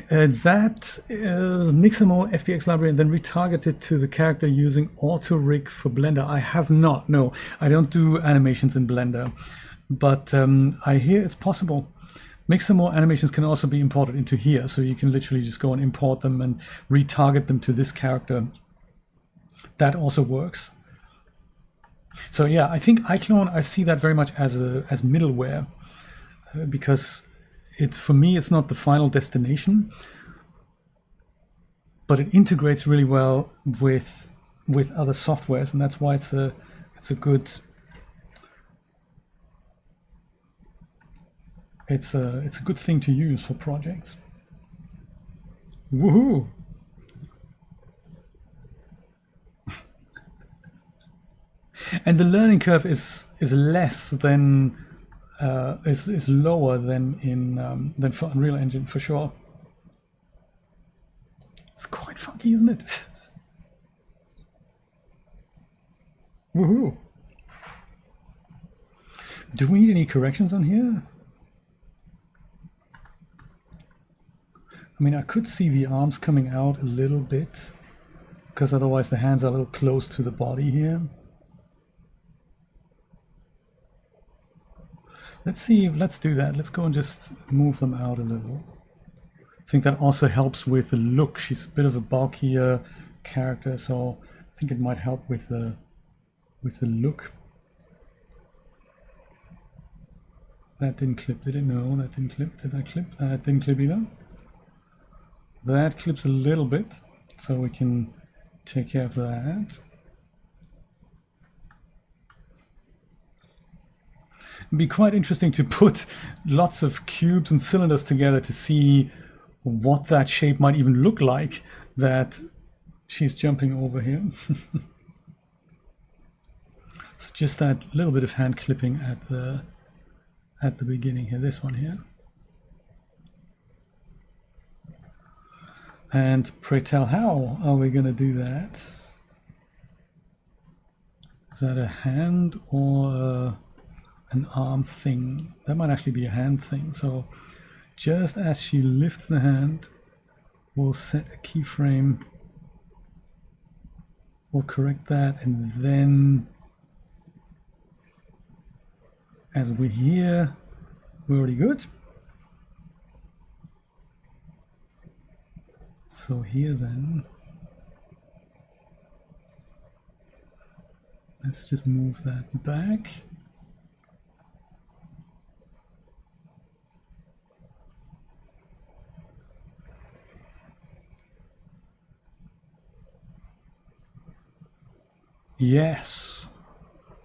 That is Mixamo FBX library and then retargeted to the character using auto rig for Blender. I have not. No, I don't do animations in Blender. but I hear it's possible. Mixer more animations can also be imported into here, so you can literally just go and import them and retarget them to this character. That also works. So yeah, I think iClone, I see that very much as middleware, because for me it's not the final destination, but it integrates really well with other softwares, and that's why it's a good thing to use for projects. Woohoo! And the learning curve is less than is lower than for Unreal Engine, for sure. It's quite funky, isn't it? Woohoo! Do we need any corrections on here? I mean, I could see the arms coming out a little bit, because otherwise the hands are a little close to the body here. Let's see, let's do that. Let's go and just move them out a little. I think that also helps with the look. She's a bit of a bulkier character, so I think it might help with the look. That didn't clip, did it? No, that didn't clip. Did that clip? That didn't clip either. That clips a little bit, so we can take care of that. It'd be quite interesting to put lots of cubes and cylinders together to see what that shape might even look like that she's jumping over here. So just that little bit of hand clipping at the beginning here, this one here. And pray tell, how are we going to do that? Is that a hand or an arm thing? That might actually be a hand thing. So just as she lifts the hand, we'll set a keyframe. We'll correct that, and then as we're here, we're already good. So here then, let's just move that back. Yes,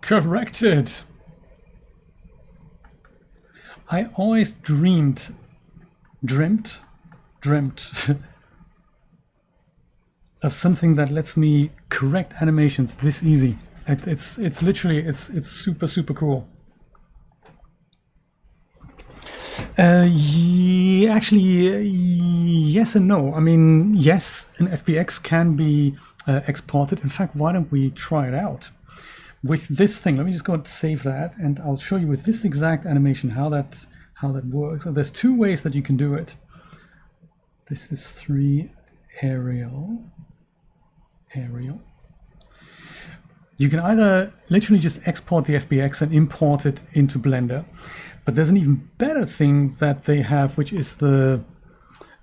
corrected. I always dreamt of something that lets me correct animations this easy. It's literally super cool. Yeah, actually, yes and no. I mean, yes, an FBX can be exported. In fact, why don't we try it out with this thing? Let me just go and save that, and I'll show you with this exact animation how that works. So there's two ways that you can do it. This is 3 aerial. You can either literally just export the FBX and import it into Blender, but there's an even better thing that they have, which is the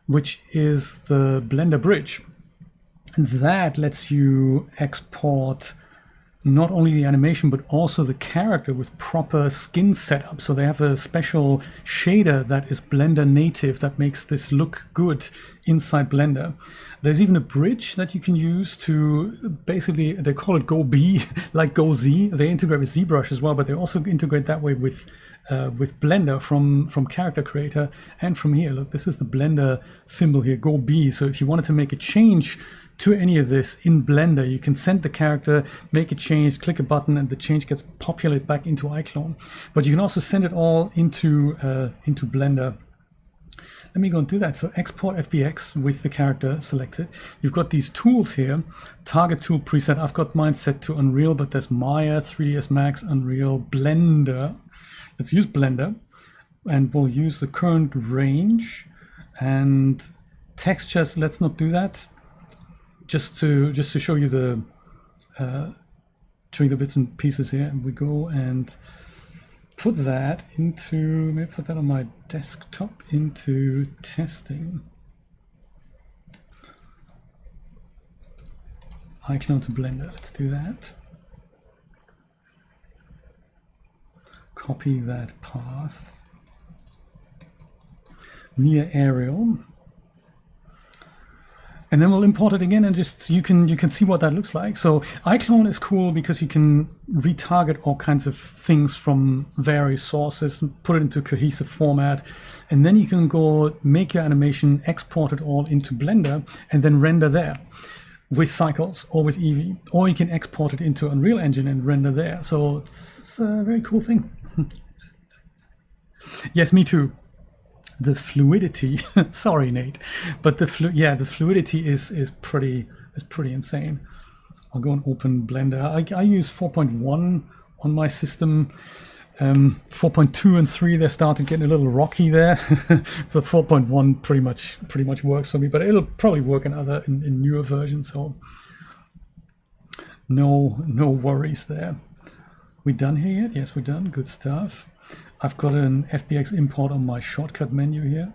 Blender Bridge, and that lets you export not only the animation but also the character with proper skin setup. So they have a special shader that is Blender native that makes this look good inside Blender. There's even a bridge that you can use to basically, they call it Go B, like Go Z. They integrate with ZBrush as well, but they also integrate that way with Blender from Character Creator and from here. Look, this is the Blender symbol here, Go B. So if you wanted to make a change to any of this in Blender, you can send the character, make a change, click a button, and the change gets populated back into iClone. But you can also send it all into Blender. Let me go and do that. So export FBX with the character selected. You've got these tools here, target tool preset. I've got mine set to Unreal, but there's Maya, 3ds Max, Unreal, Blender. Let's use Blender, and we'll use the current range and textures. Let's not do that. Just to show you the bits and pieces here, and we go and put that into, maybe put that on my desktop into testing. iClone to Blender, let's do that. Copy that path. Near aerial. And then we'll import it again and just you can see what that looks like. So iClone is cool because you can retarget all kinds of things from various sources and put it into a cohesive format. And then you can go make your animation, export it all into Blender and then render there with cycles or with Eevee. Or you can export it into Unreal Engine and render there. So it's a very cool thing. Yes, me too. The fluidity, sorry Nate, but the fluidity is pretty insane. I'll go and open Blender. I use 4.1 on my system. 4.2 and 3 they started getting a little rocky there. So 4.1 pretty much works for me, but it'll probably work in newer versions. So no worries there. We done here yet? Yes, we're done. Good stuff. I've got an FBX import on my shortcut menu here,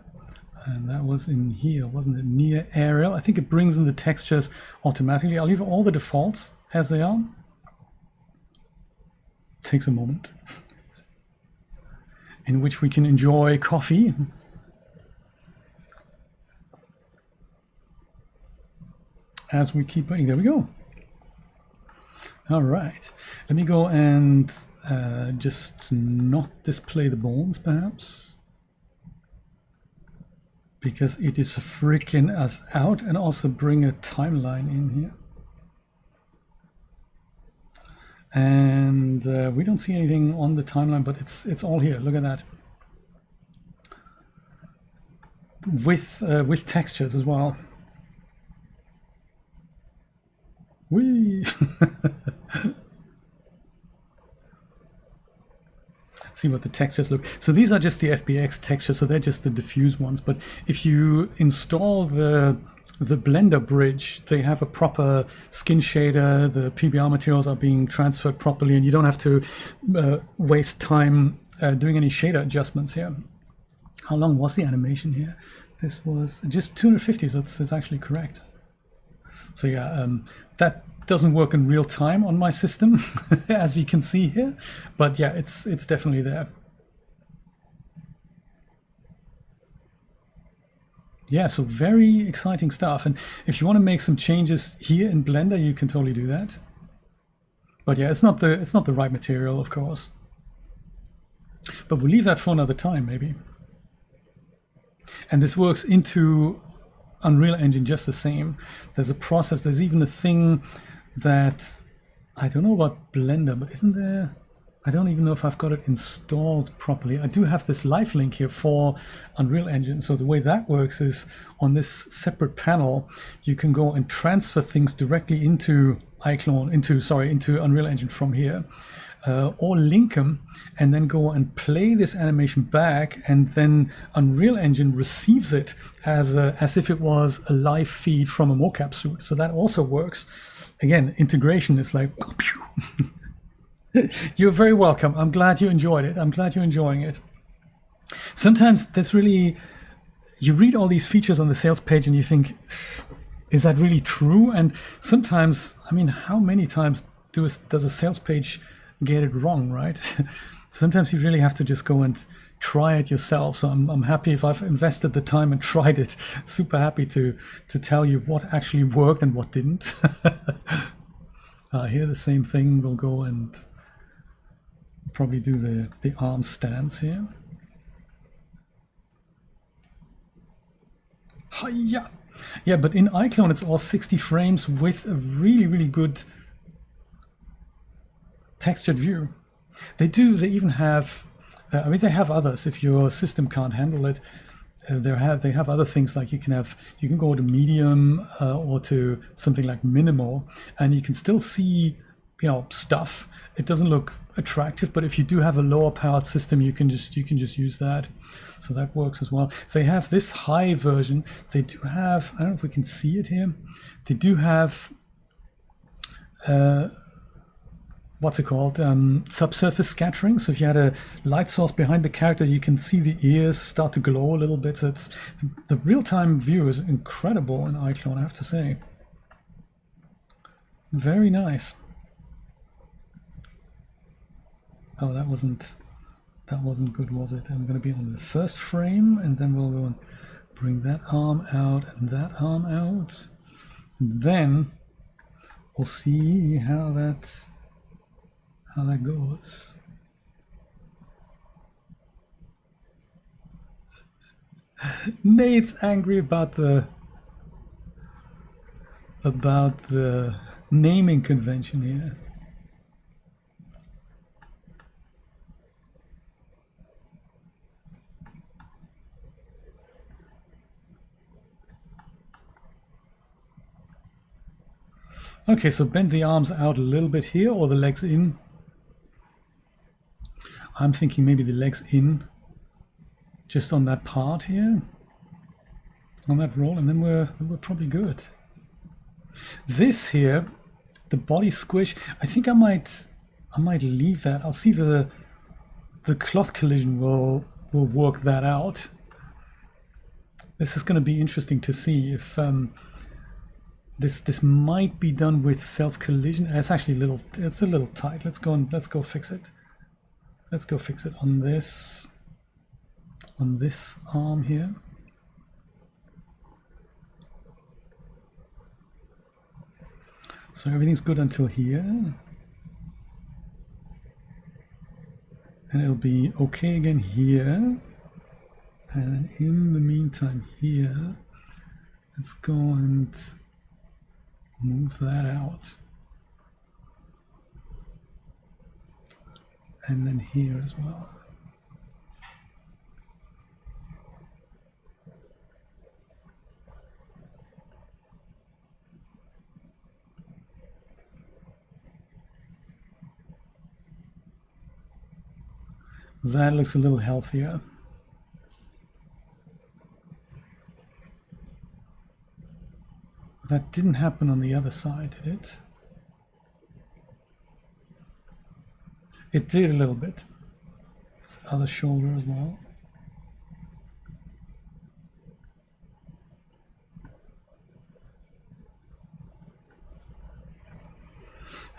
and that was in here, wasn't it? Near aerial. I think it brings in the textures automatically. I'll leave all the defaults as they are. Takes a moment in which we can enjoy coffee. As we keep waiting. There we go. All right, let me go and just not display the bones, perhaps, because it is freaking us out, and also bring a timeline in here. And we don't see anything on the timeline, but it's all here. Look at that, with textures as well. Whee! See what the textures look. So these are just the FBX textures, so they're just the diffuse ones. But if you install the Blender bridge, they have a proper skin shader. The PBR materials are being transferred properly, and you don't have to waste time doing any shader adjustments here. How long was the animation here? This was just 250, so it's actually correct. So yeah, that doesn't work in real time on my system, as you can see here, but yeah, it's definitely there. Yeah, so very exciting stuff. And if you want to make some changes here in Blender, you can totally do that. But yeah, it's not the right material, of course. But we'll leave that for another time, maybe. And this works into Unreal Engine just the same. There's a process, there's even a thing that I don't know about Blender, but isn't there? I don't even know if I've got it installed properly. I do have this live link here for Unreal Engine. So the way that works is on this separate panel, you can go and transfer things directly into iClone, into Unreal Engine from here, or link them and then go and play this animation back, and then Unreal Engine receives it as if it was a live feed from a mocap suit. So that also works. Again, integration is like, you're very welcome. I'm glad you enjoyed it. I'm glad you're enjoying it. Sometimes there's really, you read all these features on the sales page and you think, is that really true? And sometimes, I mean, how many times does a sales page get it wrong, right? Sometimes you really have to just go and try it yourself. So I'm happy if I've invested the time and tried it. Super happy to tell you what actually worked and what didn't. Here the same thing. We'll go and probably do the arm stance here. Hiya! Yeah, but in iClone it's all 60 frames with a really good textured view. They even have, I mean, they have others. If your system can't handle it, they have other things, like you can go to medium or to something like minimal, and you can still see, you know, stuff. It doesn't look attractive, but if you do have a lower powered system, you can just use that. So that works as well. They have this high version. They do have, I don't know if we can see it here. They do have what's it called, subsurface scattering. So if you had a light source behind the character, you can see the ears start to glow a little bit. So it's the real-time view is incredible in iClone, I have to say. Very nice. Oh, that wasn't good, was it? I'm going to be on the first frame, and then we'll go and bring that arm out and that arm out. And then we'll see how that goes. Nate's angry about the naming convention here. Okay, so bend the arms out a little bit here, or the legs in. I'm thinking maybe the legs in, just on that part here, on that roll, and then we're probably good. This here, the body squish, I think I might leave that. I'll see the cloth collision will work that out. This is going to be interesting to see if this might be done with self collision. It's actually it's a little tight. Let's go fix it. Let's go fix it on this arm here. So everything's good until here, and it'll be okay again here. And in the meantime here, let's go and move that out. And then here as well. That looks a little healthier. That didn't happen on the other side, did it? It did a little bit. It's other shoulder as well.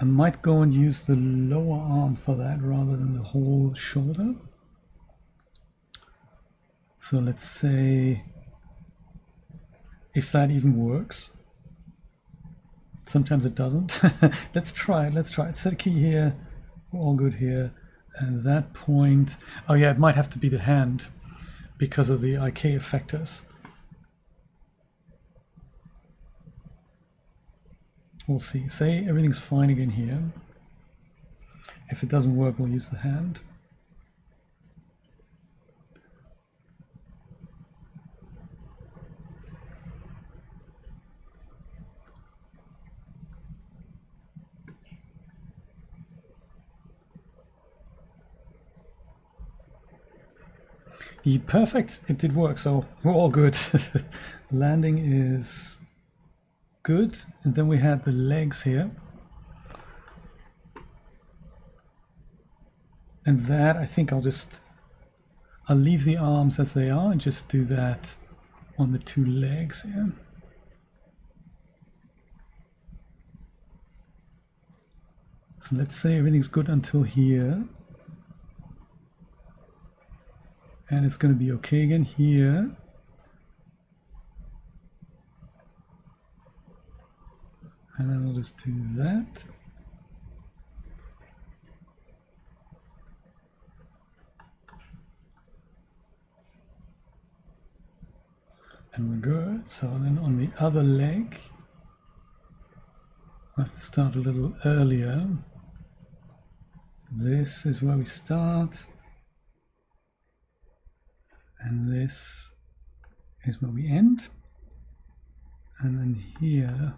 I might go and use the lower arm for that rather than the whole shoulder. So let's say if that even works. Sometimes it doesn't. Let's try it. Set a key here. We're all good here. And that point, oh yeah, it might have to be the hand because of the IK effectors. We'll see. Say everything's fine again here. If it doesn't work, we'll use the hand. Perfect, it did work, so we're all good. Landing is good, and then we had the legs here. And that, I think I'll leave the arms as they are and just do that on the two legs here. So let's say everything's good until here. And it's going to be okay again here. And then we'll just do that. And we're good. So then on the other leg, I have to start a little earlier. This is where we start. And this is where we end. And then here,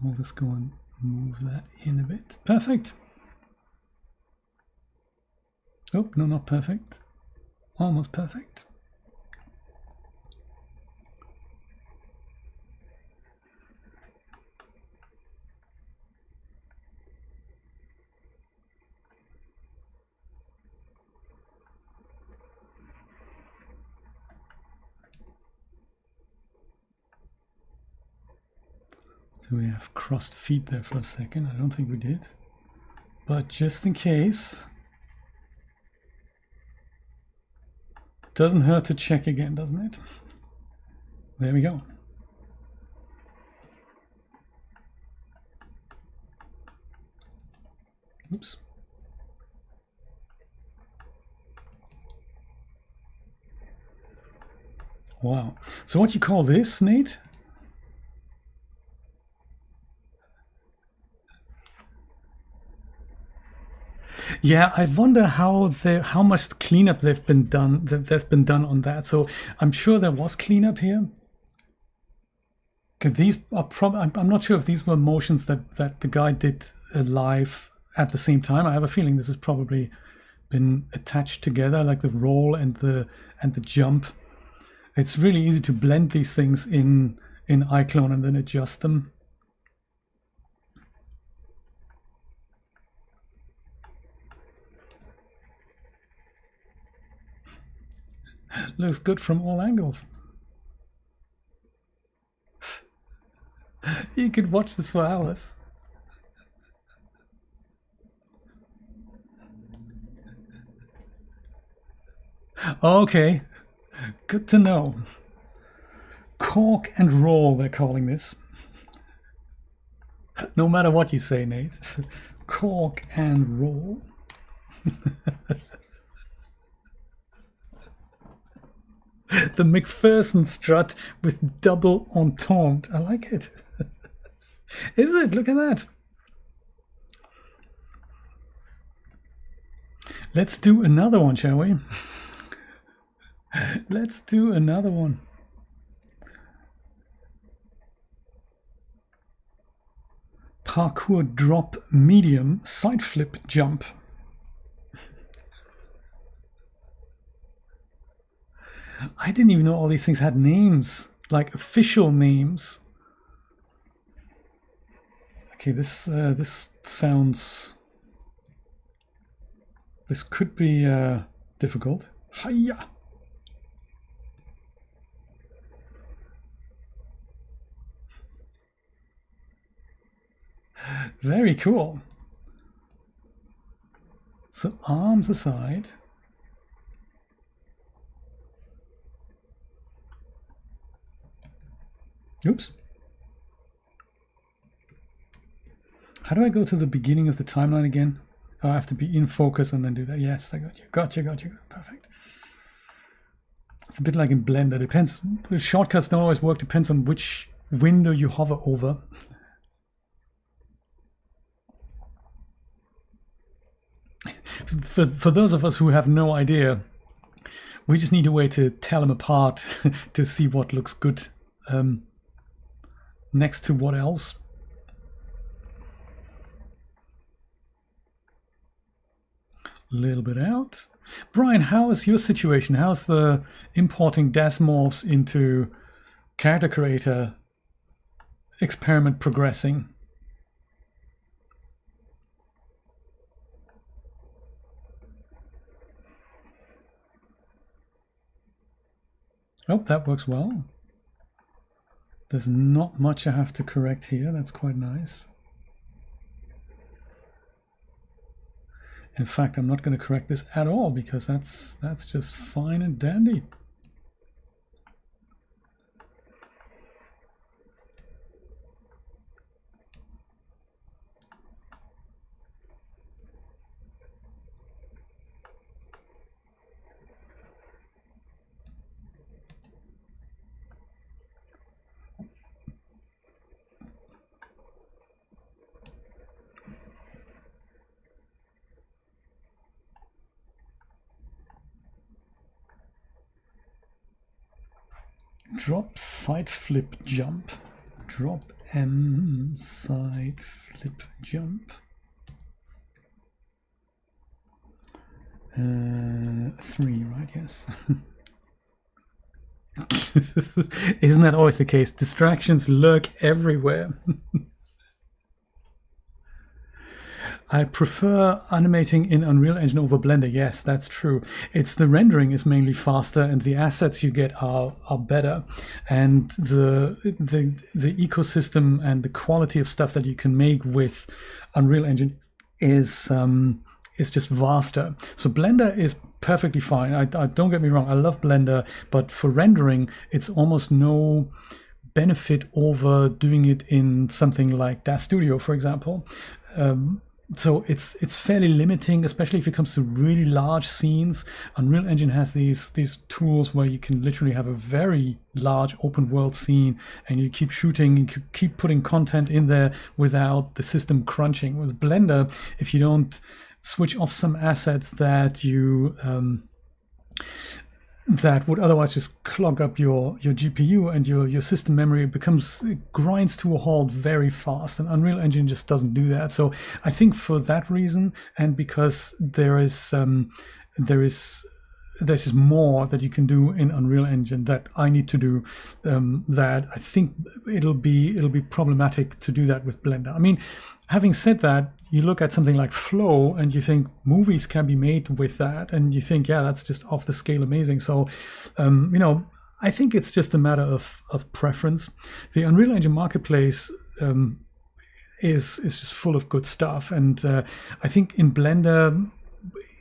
we'll just go and move that in a bit. Perfect. Oh, no, not perfect. Almost perfect. Do we have crossed feet there for a second? I don't think we did. But just in case, doesn't hurt to check again, doesn't it? There we go. Oops. Wow. So what do you call this, Nate? Yeah, I wonder how much cleanup there's been done on that. So I'm sure there was cleanup here. Because these are probably, I'm not sure if these were motions that the guy did live at the same time. I have a feeling this has probably been attached together, like the roll and the jump. It's really easy to blend these things in iClone and then adjust them. Looks good from all angles. You could watch this for hours. Okay, good to know. Cork and roll, they're calling this. No matter what you say, Nate. Cork and roll. The McPherson strut with double entente. I like it. Is it? Look at that. Let's do another one, shall we? Let's do another one. Parkour drop medium side flip jump. I didn't even know all these things had names, like official names. Okay, this sounds. This could be difficult. Hiya! Very cool. So arms aside. Oops. How do I go to the beginning of the timeline again? Oh, I have to be in focus and then do that. Yes, I got you. Got you. Perfect. It's a bit like in Blender. Depends. Shortcuts don't always work. Depends on which window you hover over. For those of us who have no idea, we just need a way to tell them apart to see what looks good next to what else. A little bit out. Brian, how is your situation? How's the importing DAS morphs into Character Creator experiment progressing? Oh, that works well. There's not much I have to correct here. That's quite nice. In fact, I'm not going to correct this at all because that's just fine and dandy. Drop side flip jump. Drop M side flip jump. 3, right? Yes. Isn't that always the case? Distractions lurk everywhere. I prefer animating in Unreal Engine over Blender. Yes, that's true. It's the rendering is mainly faster, and the assets you get are better, and the ecosystem and the quality of stuff that you can make with Unreal Engine is just vaster. So Blender is perfectly fine. I don't get me wrong. I love Blender, but for rendering, it's almost no benefit over doing it in something like DAZ Studio, for example. So it's fairly limiting, especially if it comes to really large scenes. Unreal Engine has these tools where you can literally have a very large open world scene, and you keep shooting and keep putting content in there without the system crunching. With Blender, if you don't switch off some assets that you that would otherwise just clog up your GPU and your system memory, it grinds to a halt very fast, and Unreal Engine just doesn't do that. So I think for that reason, and because there's just more that you can do in Unreal Engine that I need to do, that I think it'll be problematic to do that with Blender. I mean, having said that, you look at something like Flow and you think movies can be made with that, and you think, yeah, that's just off the scale amazing. So, I think it's just a matter of preference. The Unreal Engine marketplace is just full of good stuff, and I think in Blender,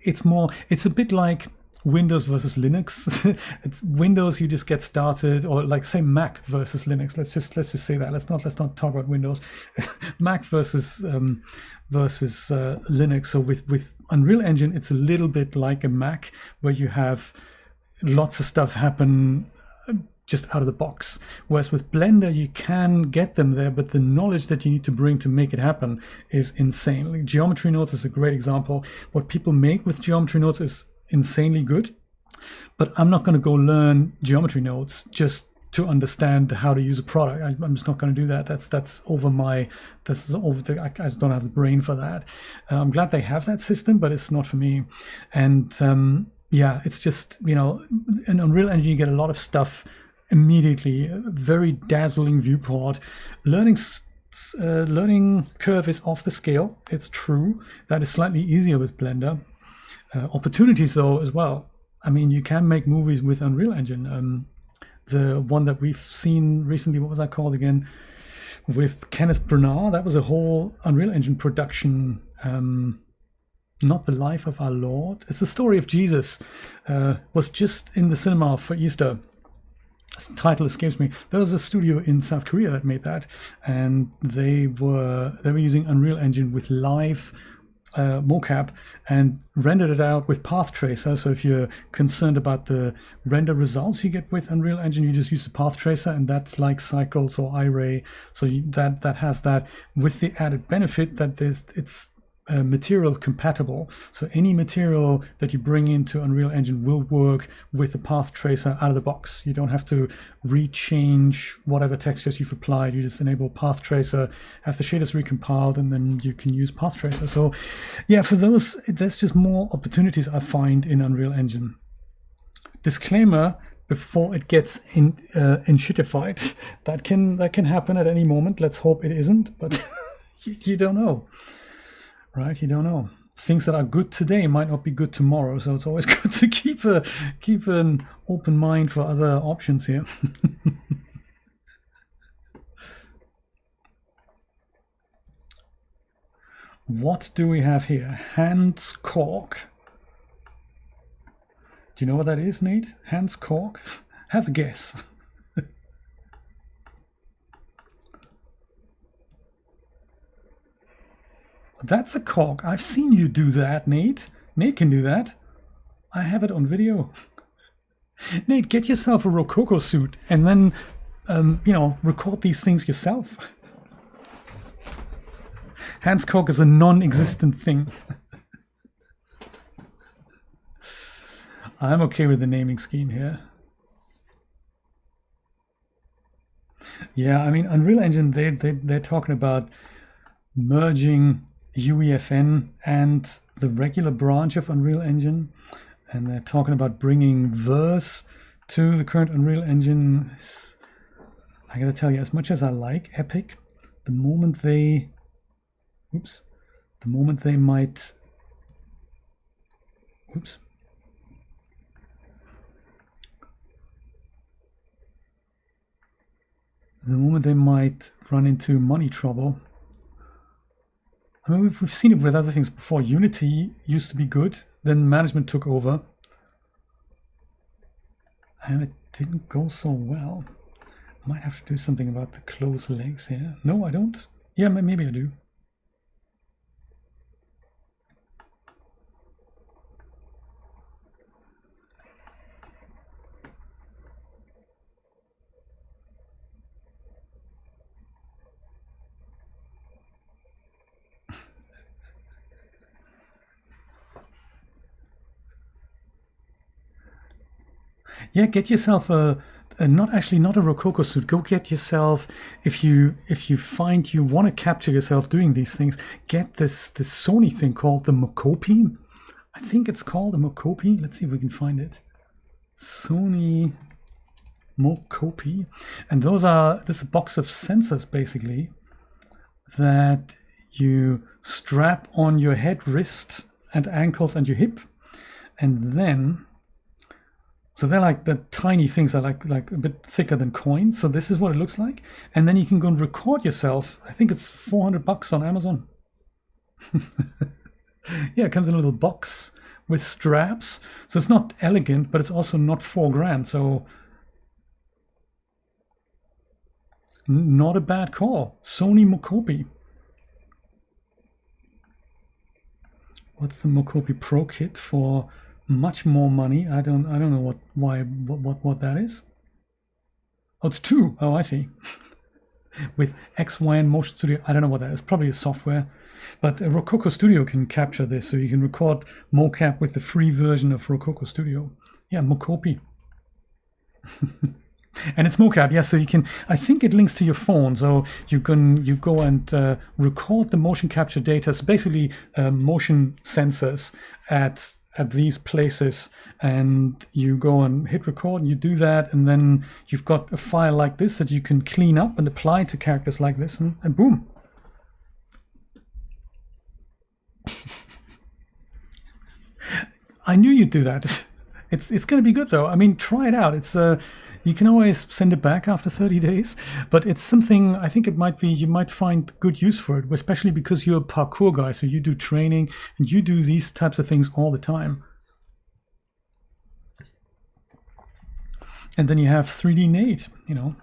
it's a bit like Windows versus Linux. It's Windows, you just get started, or like say Mac versus Linux. Let's just say that. Let's not talk about Windows. Mac versus Linux. So with Unreal Engine, it's a little bit like a Mac, where you have lots of stuff happen just out of the box. Whereas with Blender, you can get them there, but the knowledge that you need to bring to make it happen is insane. Like geometry nodes is a great example. What people make with geometry nodes is insanely good, but I'm not going to go learn geometry nodes just to understand how to use a product. I'm just not going to do that. That's over I just don't have the brain for that. I'm glad they have that system, but it's not for me. And yeah, it's just, in Unreal Engine you get a lot of stuff immediately, a very dazzling viewport. Learning curve is off the scale. It's true. That is slightly easier with Blender. Opportunities though as well. I mean, you can make movies with Unreal Engine. The one that we've seen recently, what was that called again? With Kenneth Branagh, that was a whole Unreal Engine production. Not the Life of Our Lord. It's the story of Jesus. Was just in the cinema for Easter. The title escapes me. There was a studio in South Korea that made that, and they were using Unreal Engine with live mocap and rendered it out with path tracer. So if you're concerned about the render results you get with Unreal Engine, you just use the path tracer, and that's like Cycles or iRay. So that has that, with the added benefit that it's material compatible. So any material that you bring into Unreal Engine will work with the path tracer out of the box. You don't have to rechange whatever textures you've applied. You just enable path tracer, have the shaders recompiled, and then you can use path tracer. So yeah, for those, there's just more opportunities I find in Unreal Engine. Disclaimer, before it gets shitified, that can happen at any moment. Let's hope it isn't, but you don't know. Right, you don't know. Things that are good today might not be good tomorrow, so it's always good to keep an open mind for other options here. What do we have here? Hans Kork. Do you know what that is, Nate? Hans Kork? Have a guess. That's a cork. I've seen you do that, Nate. Nate can do that. I have it on video. Nate, get yourself a Rococo suit and then, record these things yourself. Hans Kork is a non-existent thing. I'm okay with the naming scheme here. Yeah, I mean, Unreal Engine, they're talking about merging UEFN and the regular branch of Unreal Engine, and they're talking about bringing Verse to the current Unreal Engine. I gotta tell you, as much as I like Epic, the moment they The moment they might, oops. The moment they might run into money trouble. I mean, we've seen it with other things before. Unity used to be good, then management took over. And it didn't go so well. Might have to do something about the closed legs here. No, I don't. Yeah, maybe I do. Yeah, get yourself a not a Rococo suit. Go get yourself, if you find you want to capture yourself doing these things, get this Sony thing called the Mokopi. I think it's called the Mokopi. Let's see if we can find it. Sony Mokopi. And this is a box of sensors basically that you strap on your head, wrist, and ankles and your hip, and then so they're like the tiny things are like a bit thicker than coins. So this is what it looks like. And then you can go and record yourself. I think it's $400 on Amazon. Yeah, it comes in a little box with straps. So it's not elegant, but it's also not $4,000. So not a bad call. Sony Mokopi. What's the Mokopi Pro kit for? Much more money. I don't know what that is. Oh, it's 2. Oh, I see. With XY Motion Studio. I don't know what that is. Probably a software. But Rococo Studio can capture this, so you can record mocap with the free version of Rococo Studio. Yeah, Mokopi. And it's mocap, yeah, so you can, I think it links to your phone, so you go and record the motion capture data. So basically motion sensors at these places, and you go and hit record and you do that, and then you've got a file like this that you can clean up and apply to characters like this, and boom. I knew you'd do that. It's going to be good though. I mean, try it out. It's you can always send it back after 30 days, but it's something I think it might be, you might find good use for it, especially because you're a parkour guy, so you do training and you do these types of things all the time. And then you have 3D Nate, you know.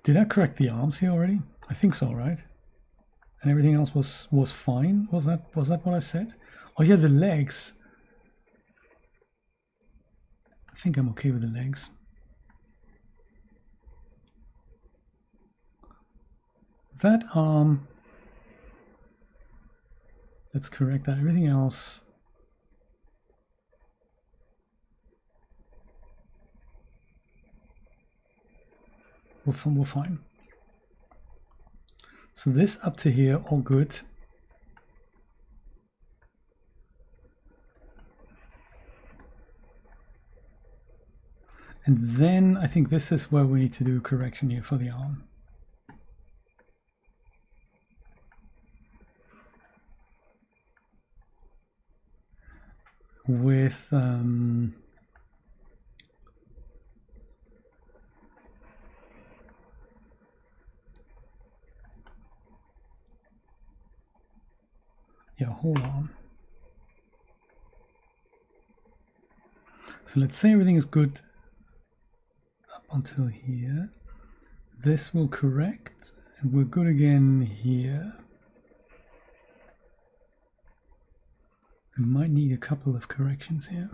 Did I correct the arms here already? I think so, right? And everything else was fine. Was that what I said? Oh yeah, the legs. I think I'm okay with the legs. That arm, let's correct that. Everything else, we're fine. So this up to here, all good. And then I think this is where we need to do a correction here for the arm. With yeah, whole arm. So let's say everything is good up until here. This will correct, and we're good again here. We might need a couple of corrections here.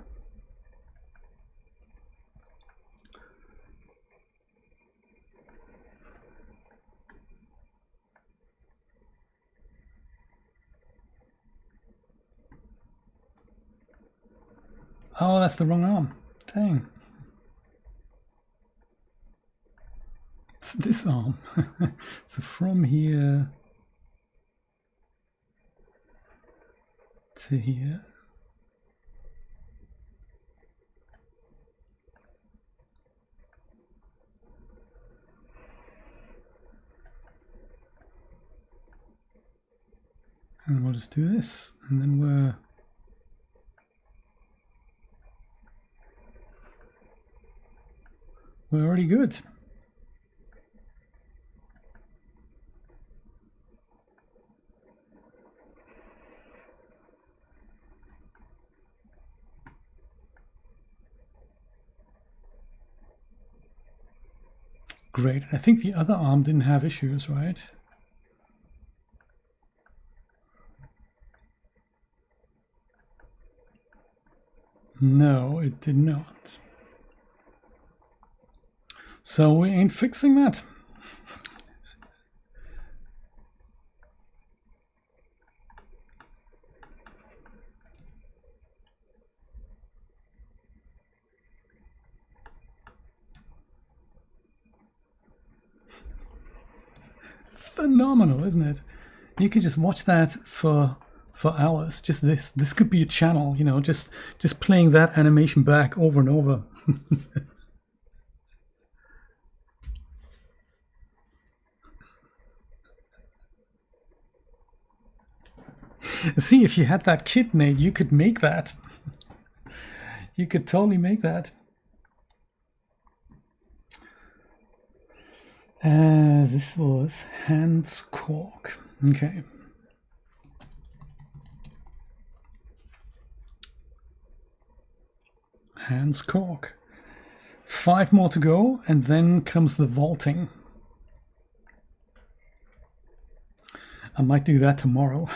Oh, that's the wrong arm. Dang. It's this arm. So from here to here. And we'll just do this, and then we're already good. Great. I think the other arm didn't have issues, right? No, it did not. So we ain't fixing that. Phenomenal, isn't it? You can just watch that for hours. Just this could be a channel, you know, just playing that animation back over and over. See, if you had that kit made, you could make that. You could totally make that. This was Hans Cork. Okay. Hans Cork. 5 more to go, and then comes the vaulting. I might do that tomorrow.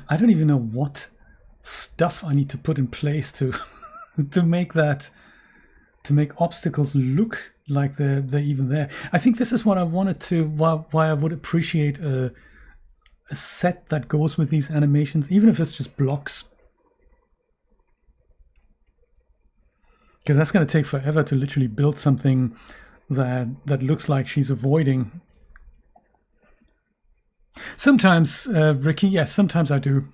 I don't even know what stuff I need to put in place to to make obstacles look like they're even there. I think this is what I wanted to, why I would appreciate a set that goes with these animations, even if it's just blocks. Because that's going to take forever to literally build something that looks like she's avoiding. Sometimes, Ricky, yes, sometimes I do.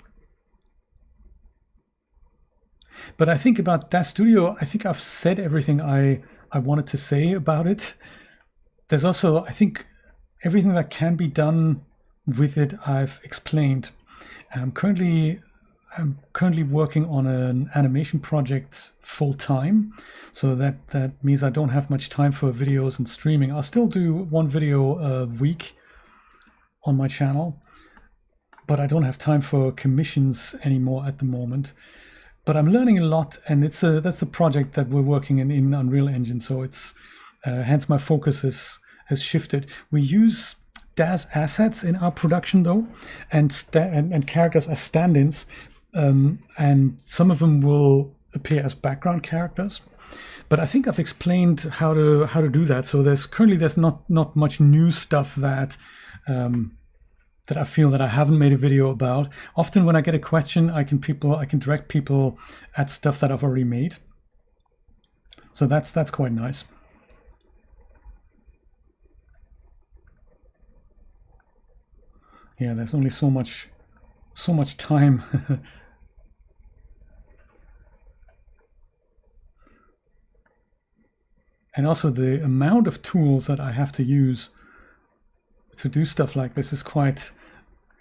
But I think about that studio, I think I've said everything I wanted to say about it. There's also, I think, everything that can be done with it, I've explained. I'm currently working on an animation project full time. So that means I don't have much time for videos and streaming. I'll still do 1 video a week on my channel, but I don't have time for commissions anymore at the moment. But I'm learning a lot, and that's a project that we're working in Unreal Engine. So it's hence my focus has shifted. We use DAZ assets in our production though, and characters as stand-ins, and some of them will appear as background characters. But I think I've explained how to do that. So there's not much new stuff that I feel that I haven't made a video about. Often when I get a question, I can direct people at stuff that I've already made. So that's quite nice. Yeah, there's only so much time. And also the amount of tools that I have to use to do stuff like this is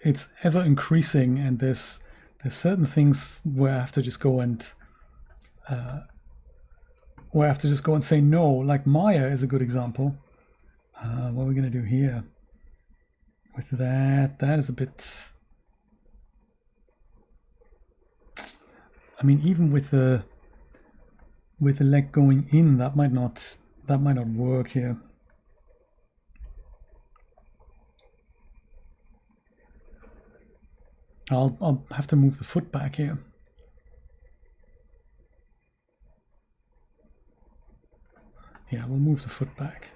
it's ever increasing, and there's certain things where I have to just go and say no. Like Maya is a good example. What are we gonna do here with that? That is a bit. I mean, even with the leg going in, that might not work here. I'll have to move the foot back here. Yeah, we'll move the foot back.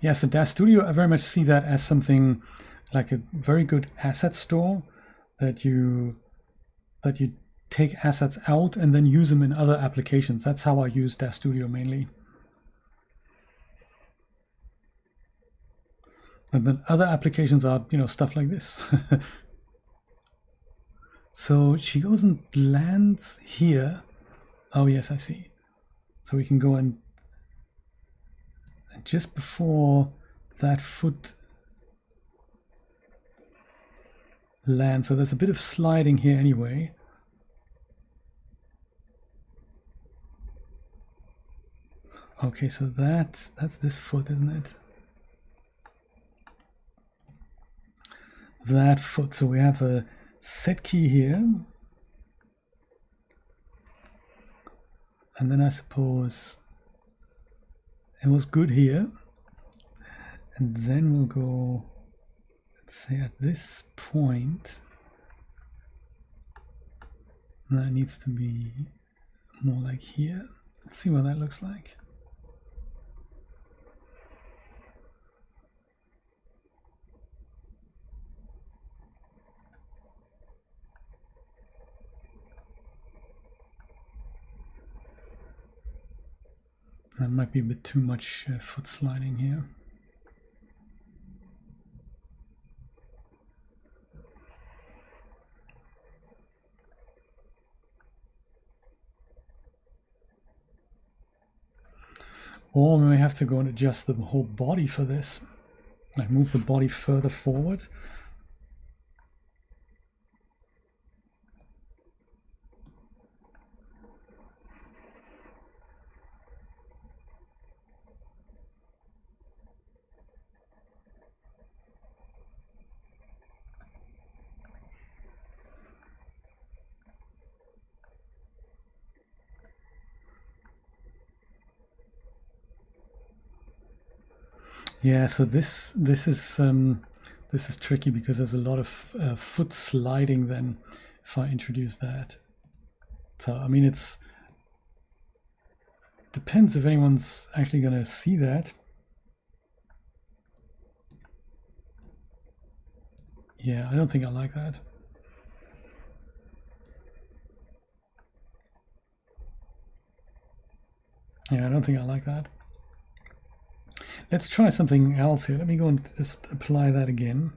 Yeah, so DAZ Studio, I very much see that as something like a very good asset store that you take assets out and then use them in other applications. That's how I use DAZ Studio mainly. And then other applications are, you know, stuff like this. So she goes and lands here. Oh yes, I see. So we can go and just before that foot lands, so there's a bit of sliding here anyway. Okay, so that's this foot, isn't it? That foot. So we have a set key here. And then I suppose it was good here. And then we'll go, let's say at this point, that needs to be more like here. Let's see what that looks like. That might be a bit too much foot sliding here. Or we may have to go and adjust the whole body for this. Like move the body further forward. Yeah, so this is tricky because there's a lot of foot sliding then if I introduce that. So I mean, it's depends if anyone's actually going to see that. Yeah, I don't think I like that. Yeah, I don't think I like that. Let's try something else here. Let me go and just apply that again.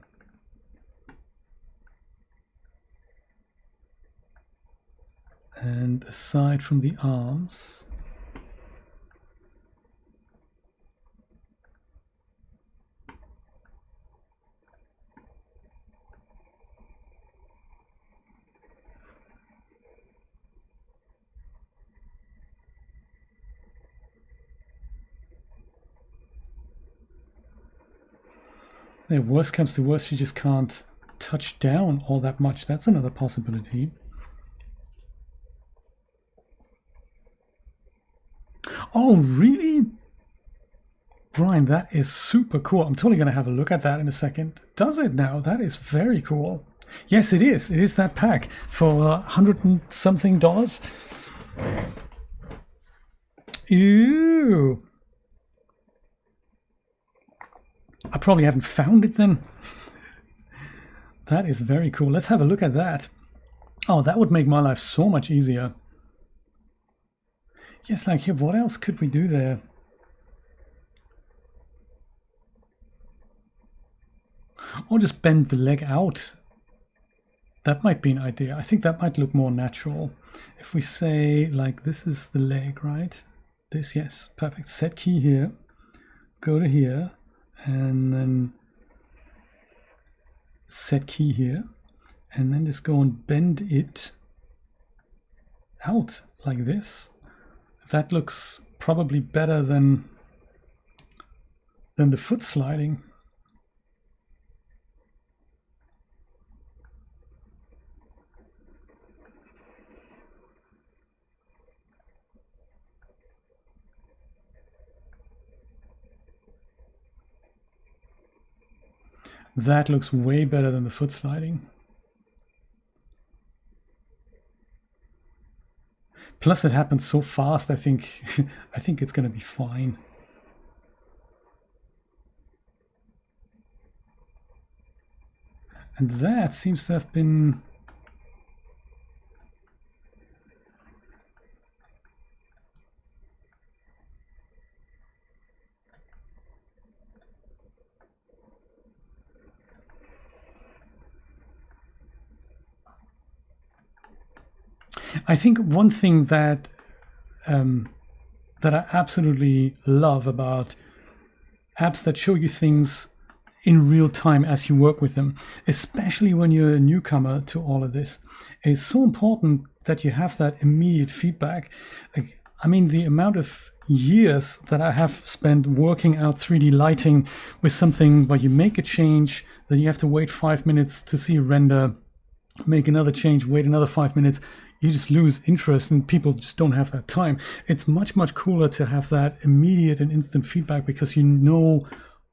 And aside from the arms, if worst comes to worst, she just can't touch down all that much. That's another possibility. Oh, really? Brian, that is super cool. I'm totally going to have a look at that in a second. Does it now? That is very cool. Yes, it is. It is that pack for $100 and something. Ew. I probably haven't found it then. That is very cool. Let's have a look at that. Oh, that would make my life so much easier. Yes, like here, what else could we do there? Or just bend the leg out. That might be an idea. I think that might look more natural. If we say, like, this is the leg, right? This, yes, perfect. Set key here. Go to here. And then set key here. And then just go and bend it out like this. That looks probably better than the foot sliding. That looks way better than the foot sliding. Plus it happens so fast, I think I think it's going to be fine. And that seems to have been I think one thing that that I absolutely love about apps that show you things in real time as you work with them, especially when you're a newcomer to all of this, is so important that you have that immediate feedback. Like, I mean, the amount of years that I have spent working out 3D lighting with something where you make a change, then you have to wait 5 minutes to see a render, make another change, wait another 5 minutes. You just lose interest and people just don't have that time. It's much, much cooler to have that immediate and instant feedback because you know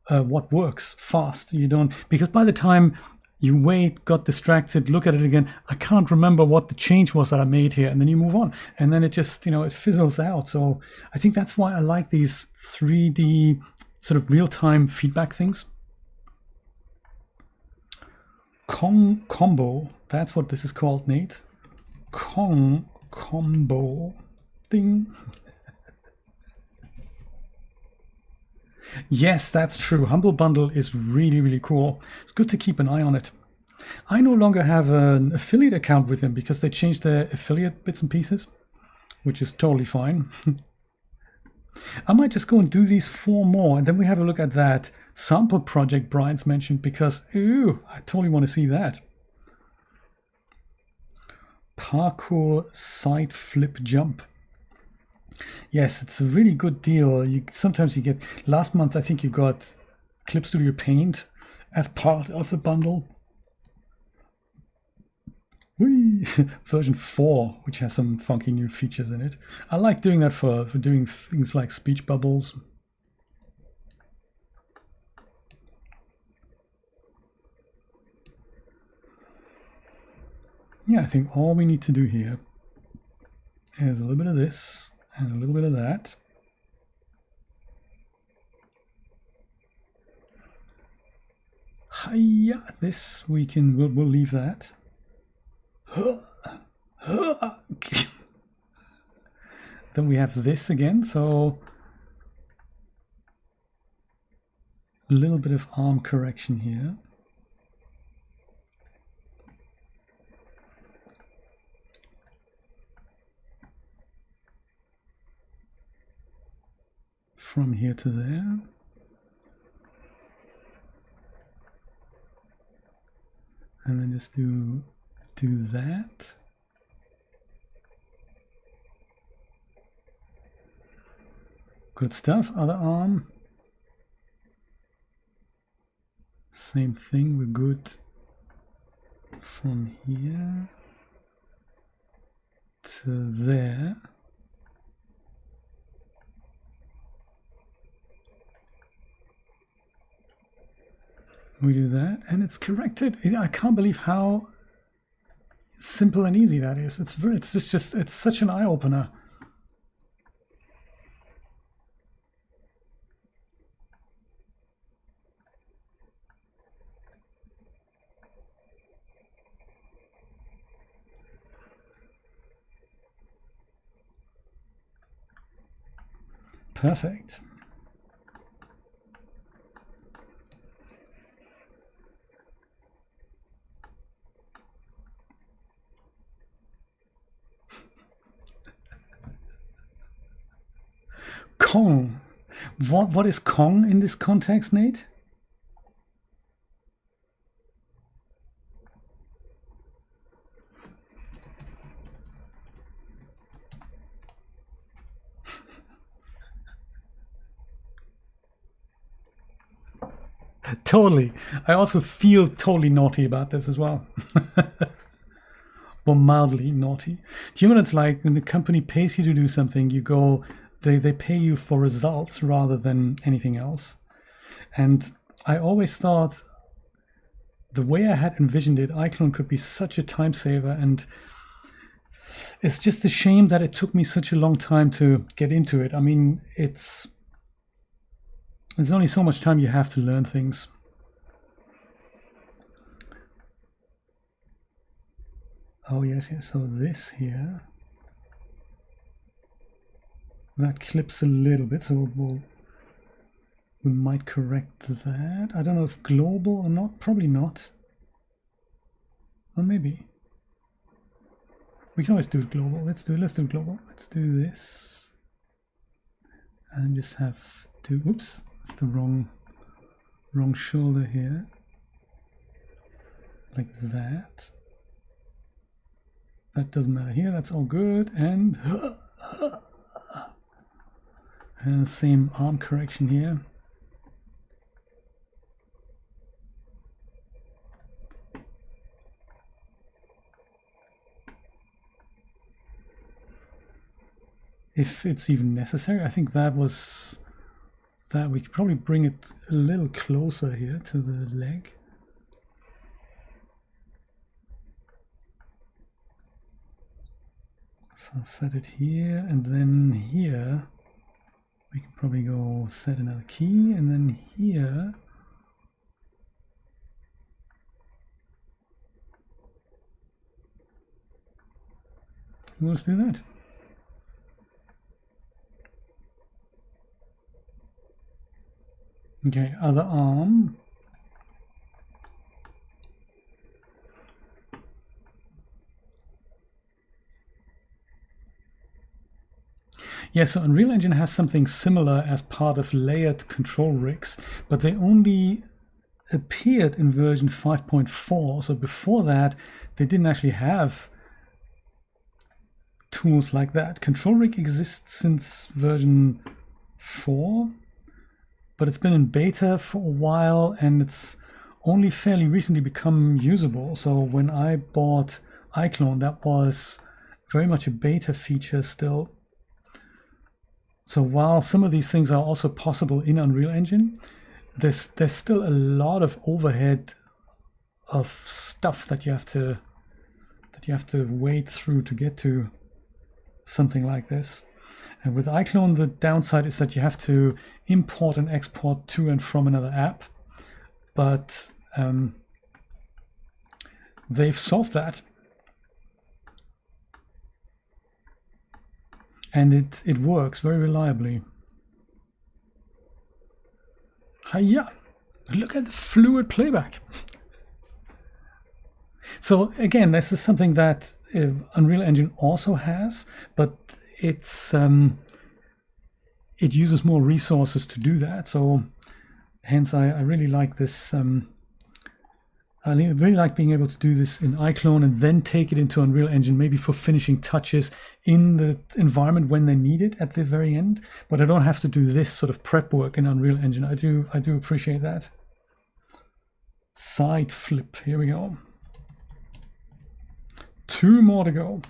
what works fast. You don't, because by the time you wait, got distracted, look at it again, I can't remember what the change was that I made here, and then you move on, and then it just, it fizzles out. So I think that's why I like these 3D sort of real-time feedback things. Kong combo, that's what this is called, Nate. Kong combo thing. Yes, that's true. Humble Bundle is really, really cool. It's good to keep an eye on it. I no longer have an affiliate account with them because they changed their affiliate bits and pieces, which is totally fine. I might just go and do these 4 more, and then we have a look at that sample project Brian's mentioned, because, ooh, I totally want to see that. Parkour side flip jump. Yes, it's a really good deal. Sometimes you get, last month I think you got Clip Studio Paint as part of the bundle. Whee! Version 4, which has some funky new features in it. I like doing that for doing things like speech bubbles. Yeah, I think all we need to do here is a little bit of this and a little bit of that. Hiya, this we'll leave that. Then we have this again, so a little bit of arm correction here. From here to there. And then just do that. Good stuff. Other arm. Same thing. We're good from here to there. We do that, and it's corrected. I can't believe how simple and easy that is. It's such an eye-opener. Perfect. Kong. What is Kong in this context, Nate? Totally. I also feel totally naughty about this as well. Or mildly naughty. Do you know what it's like when the company pays you to do something, you go, they pay you for results rather than anything else. And I always thought the way I had envisioned it, iClone could be such a time saver, and it's just a shame that it took me such a long time to get into it. I mean, there's only so much time you have to learn things. Oh yes, so this here, that clips a little bit, so we might correct that. I don't know if global or not, probably not. Or maybe. We can always do it global. Let's do it global. Let's do this. And just have to, oops, it's the wrong shoulder here. Like that. That doesn't matter here, that's all good. And same arm correction here. If it's even necessary, I think that we could probably bring it a little closer here to the leg. So set it here, and then here we can probably go set another key, and then here let's do that. Okay, other arm. Yeah, so Unreal Engine has something similar as part of layered control rigs, but they only appeared in version 5.4. So before that, they didn't actually have tools like that. Control rig exists since version 4. But it's been in beta for a while, and it's only fairly recently become usable. So when I bought iClone, that was very much a beta feature still. So while some of these things are also possible in Unreal Engine, there's still a lot of overhead of stuff that you have to wade through to get to something like this. And with iClone, the downside is that you have to import and export to and from another app, but they've solved that, and it works very reliably. Hiya! Look at the fluid playback. So again, this is something that Unreal Engine also has, but it uses more resources to do that. So hence I really like this. I really like being able to do this in iClone and then take it into Unreal Engine, maybe for finishing touches in the environment when they need it at the very end. But I don't have to do this sort of prep work in Unreal Engine. I do appreciate that. Side flip, here we go. 2 more to go.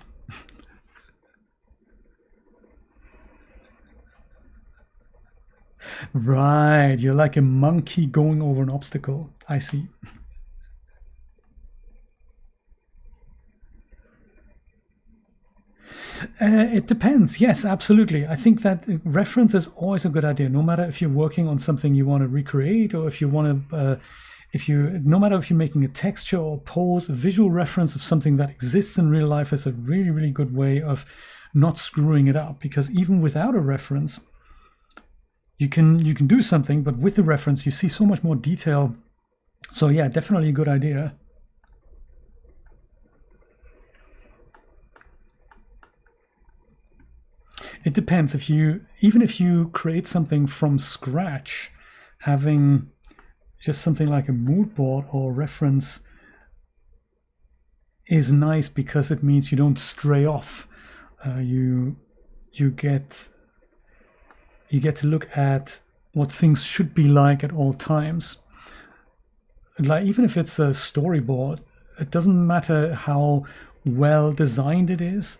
Right, you're like a monkey going over an obstacle. I see. It depends. Yes, absolutely. I think that reference is always a good idea, no matter if you're working on something you want to recreate, or if you want to, no matter if you're making a texture or pose, a visual reference of something that exists in real life is a really, really good way of not screwing it up. Because even without a reference, you can do something, but with the reference, you see so much more detail. So yeah, definitely a good idea. It depends. Even if you create something from scratch, having just something like a mood board or reference is nice, because it means you don't stray off. You get to look at what things should be like at all times. Like, even if it's a storyboard, it doesn't matter how well designed it is.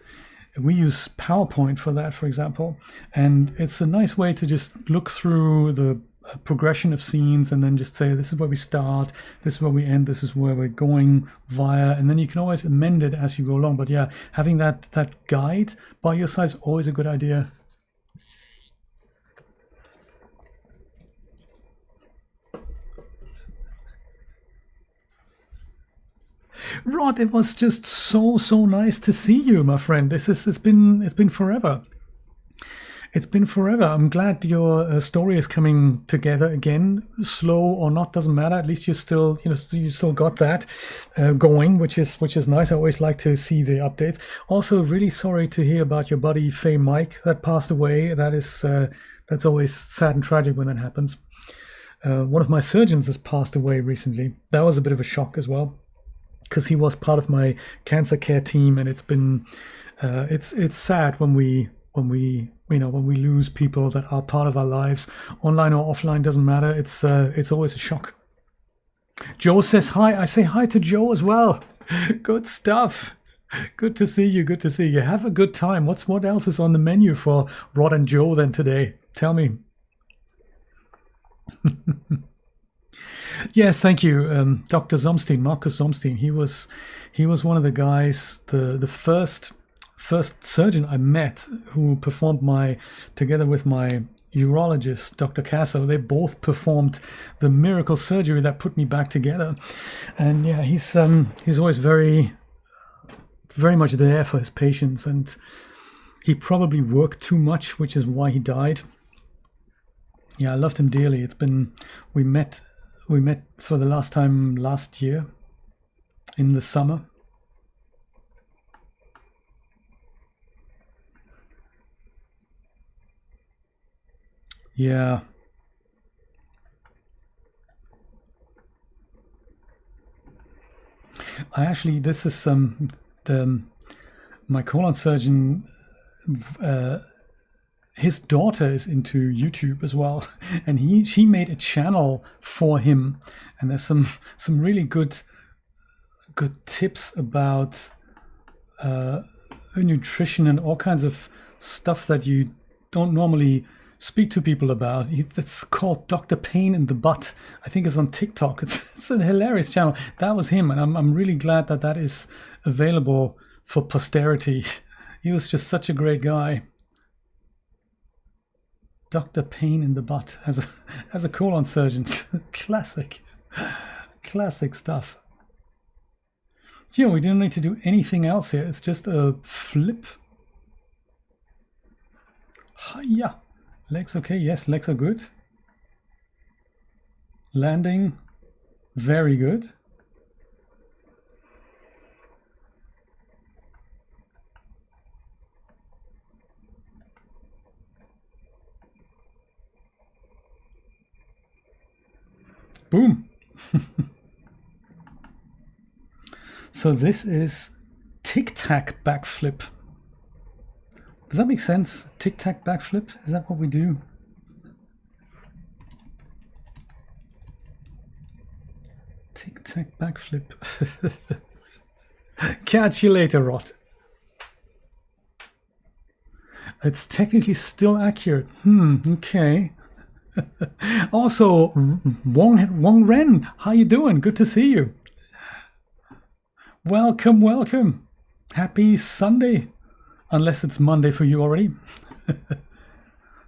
We use PowerPoint for that, for example, and it's a nice way to just look through the progression of scenes and then just say, this is where we start, this is where we end, this is where we're going via, and then you can always amend it as you go along. But yeah, having that guide by your side is always a good idea. Rod, it was just so nice to see you, my friend. It's been forever. It's been forever. I'm glad your story is coming together again. Slow or not, doesn't matter. At least you still, you still got that going, which is nice. I always like to see the updates. Also, really sorry to hear about your buddy Faye Mike that passed away. That's always sad and tragic when that happens. One of my surgeons has passed away recently. That was a bit of a shock as well, because he was part of my cancer care team, and it's been it's sad when we lose people that are part of our lives, online or offline, doesn't matter. It's always a shock. Joe says hi. I say hi to Joe as well. Good stuff. Good to see you. Good to see you. Have a good time. What else is on the menu for Rod and Joe then today? Tell me. Yes, thank you, Dr. Zomstein, Marcus Zomstein. He was one of the guys, the first surgeon I met who performed together with my urologist, Dr. Casso. They both performed the miracle surgery that put me back together. And yeah, he's always very, very much there for his patients, and he probably worked too much, which is why he died. Yeah, I loved him dearly. We met for the last time last year in the summer. Yeah. This is my colon surgeon, his daughter is into YouTube as well, and she made a channel for him, and there's some really good tips about nutrition and all kinds of stuff that you don't normally speak to people about. It's called Dr. Pain in the Butt. I think it's on TikTok. It's a hilarious channel. That was him, and I'm really glad that is available for posterity. He was just such a great guy. Dr. Pain in the Butt as a colon surgeon. Classic stuff. We don't need to do anything else here. It's just a flip. Yeah. Legs okay? Yes, legs are good. Landing, very good. Boom. So this is tic-tac backflip. Does that make sense? Tic-tac backflip? Is that what we do? Tic-tac backflip. Catch you later, Rod. It's technically still accurate. Okay. Also, Wong Ren, how you doing? Good to see you. Welcome. Happy Sunday. Unless it's Monday for you already.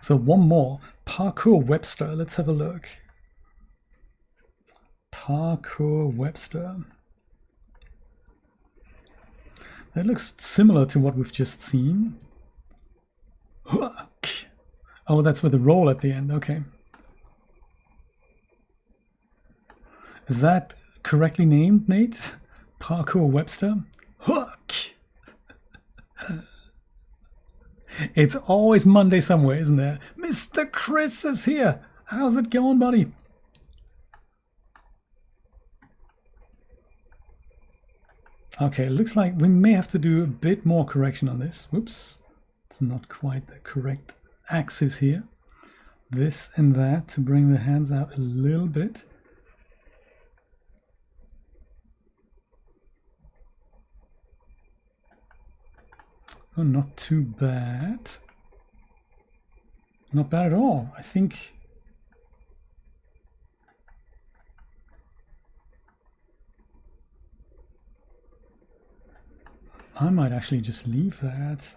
So one more. Parkour Webster. Let's have a look. Parkour Webster. That looks similar to what we've just seen. Oh, that's with the roll at the end. Okay. Is that correctly named, Nate? Parkour Webster? Hook! It's always Monday somewhere, isn't there? Mr. Chris is here. How's it going, buddy? Okay, looks like we may have to do a bit more correction on this. Whoops. It's not quite the correct axis here. This and that to bring the hands out a little bit. Oh, not too bad. Not bad at all. I think I might actually just leave that.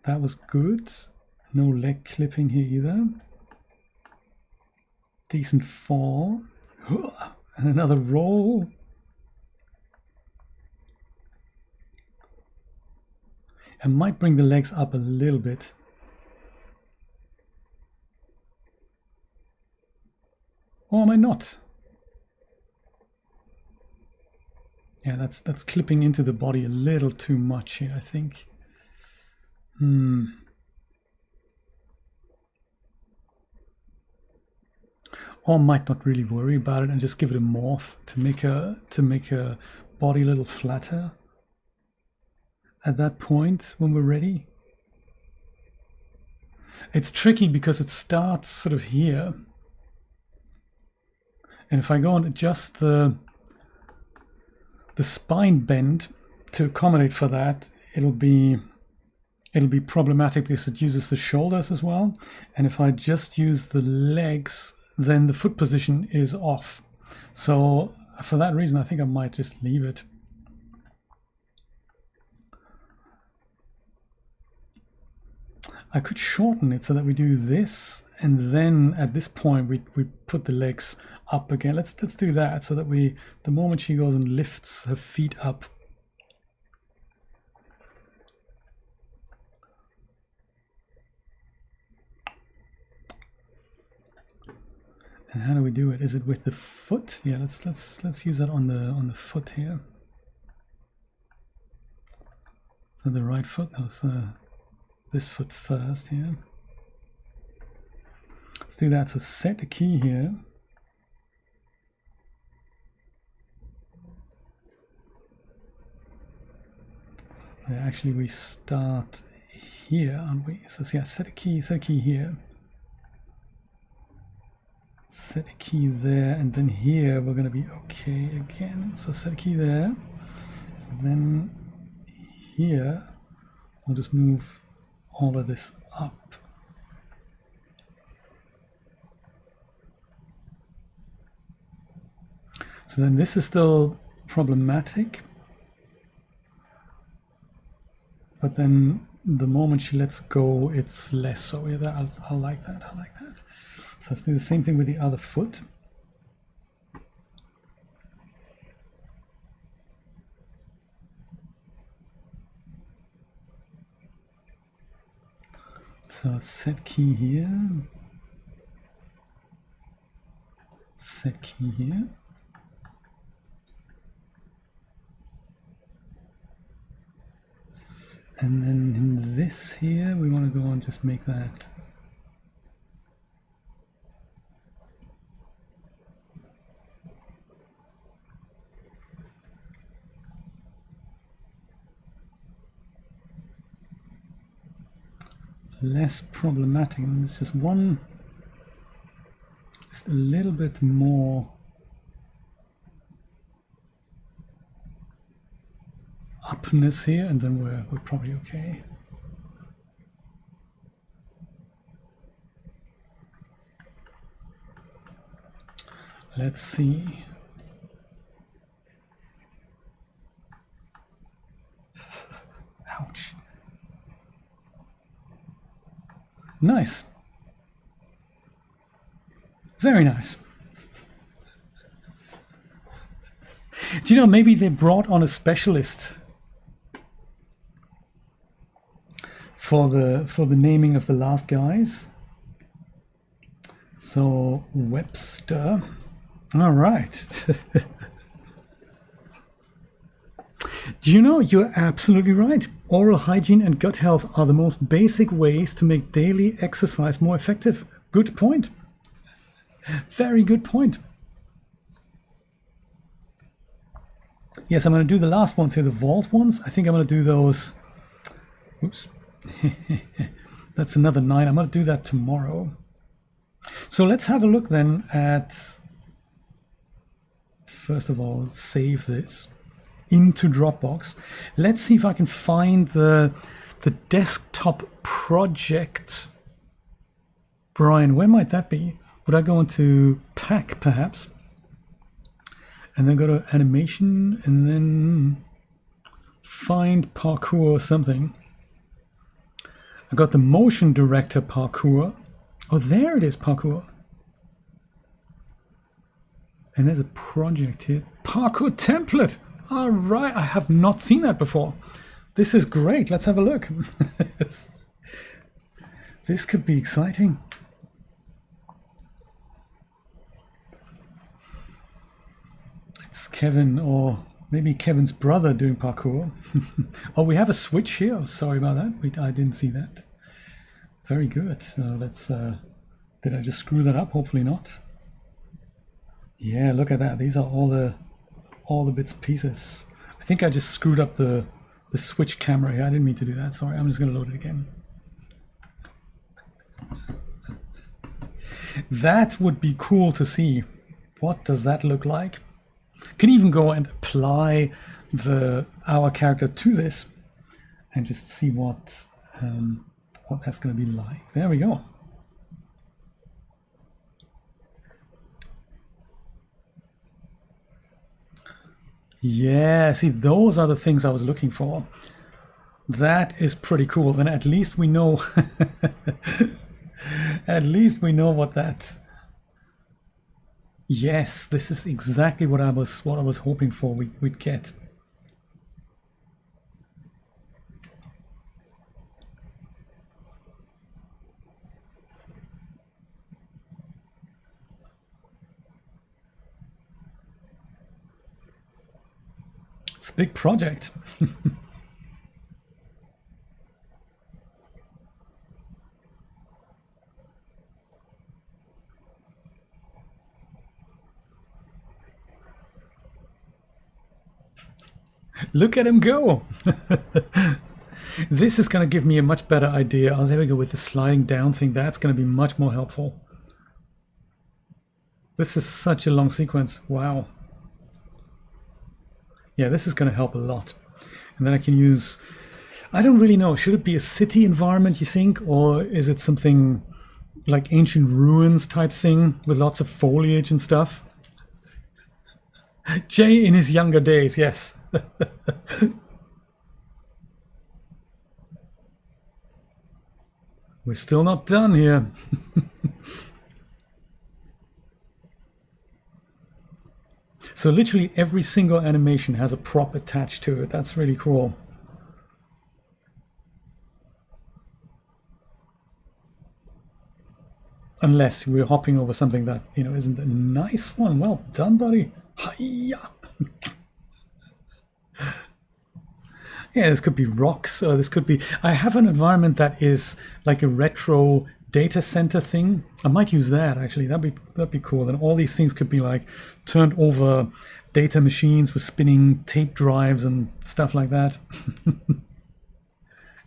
That was good. No leg clipping here either. Decent fall. And another roll. I might bring the legs up a little bit. Or am I not? Yeah, that's clipping into the body a little too much here, I think. Or might not really worry about it and just give it a morph to make a body a little flatter at that point when we're ready. It's tricky because it starts sort of here. And if I go and adjust the spine bend to accommodate for that, it'll be problematic because it uses the shoulders as well. And if I just use the legs, then the foot position is off. So for that reason, I think I might just leave it. I could shorten it so that we do this, and then at this point we put the legs up again. Let's do that so that the moment she goes and lifts her feet up, and how do we do it? Is it with the foot? Yeah, let's use that on the foot here. So the right foot, no, so this foot first here. Let's do that. So set a key here. Actually, we start here, aren't we? So yeah, set a key here. Set a key there, and then here we're going to be okay again. So set a key there, and then here we'll just move all of this up. So then this is still problematic, but then the moment she lets go, it's less so. Yeah, I like that. I like that. So let's do the same thing with the other foot. So set key here, set key here. And then in this here, we want to go and just make that less problematic. And it's just just a little bit more upness here, and then we're probably okay. Let's see. Ouch. Nice. Very nice. Do you know, maybe they brought on a specialist for the naming of the last guys. So Webster. All right. Do you know, you're absolutely right. Oral hygiene and gut health are the most basic ways to make daily exercise more effective. Good point. Very good point. Yes, I'm going to do the last ones here, the vault ones. I think I'm going to do those. Oops. That's another 9. I'm going to do that tomorrow. So let's have a look then at, first of all, save this into Dropbox. Let's see if I can find the desktop project. Brian, where might that be? Would I go into Pack perhaps? And then go to animation and then find parkour or something. I got the motion director parkour. Oh, there it is, parkour. And there's a project here. Parkour template. All right, I have not seen that before. This is great. Let's have a look. This could be exciting. It's Kevin, or maybe Kevin's brother, doing parkour. Oh, we have a switch here. Oh, sorry about that. I didn't see that. Very good. Let's. Did I just screw that up? Hopefully not. Yeah, look at that. These are all the bits and pieces. I think I just screwed up the switch camera here. I didn't mean to do that. Sorry. I'm just going to load it again. That would be cool to see. What does that look like? Can even go and apply our character to this and just see what that's going to be like. There we go. Yeah, see, those are the things I was looking for. That is pretty cool. And at least we know at least we know what that. Yes, this is exactly what I was hoping for we'd get. It's a big project. Look at him go. This is going to give me a much better idea. Oh, there we go with the sliding down thing. That's going to be much more helpful. This is such a long sequence. Wow. Yeah, this is going to help a lot. And then I can use, I don't really know, should it be a city environment, you think? Or is it something like ancient ruins type thing with lots of foliage and stuff? Jay in his younger days, yes. We're still not done here. So literally every single animation has a prop attached to it. That's really cool. Unless we're hopping over something that, you know, isn't a nice one. Well done, buddy. Hi-ya. Yeah, this could be rocks. This could be. I have an environment that is like a retro data center thing. I might use that actually. That'd be cool. And all these things could be like turned over data machines with spinning tape drives and stuff like that.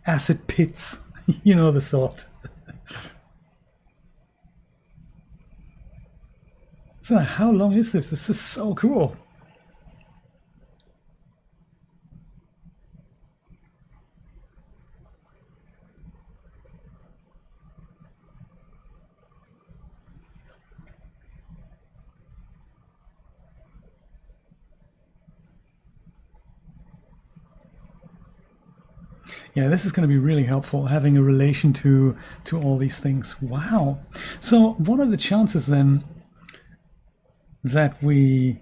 Acid pits, you know the sort. So how long is this? This is so cool. Yeah, this is going to be really helpful, having a relation to all these things. Wow. So what are the chances then that we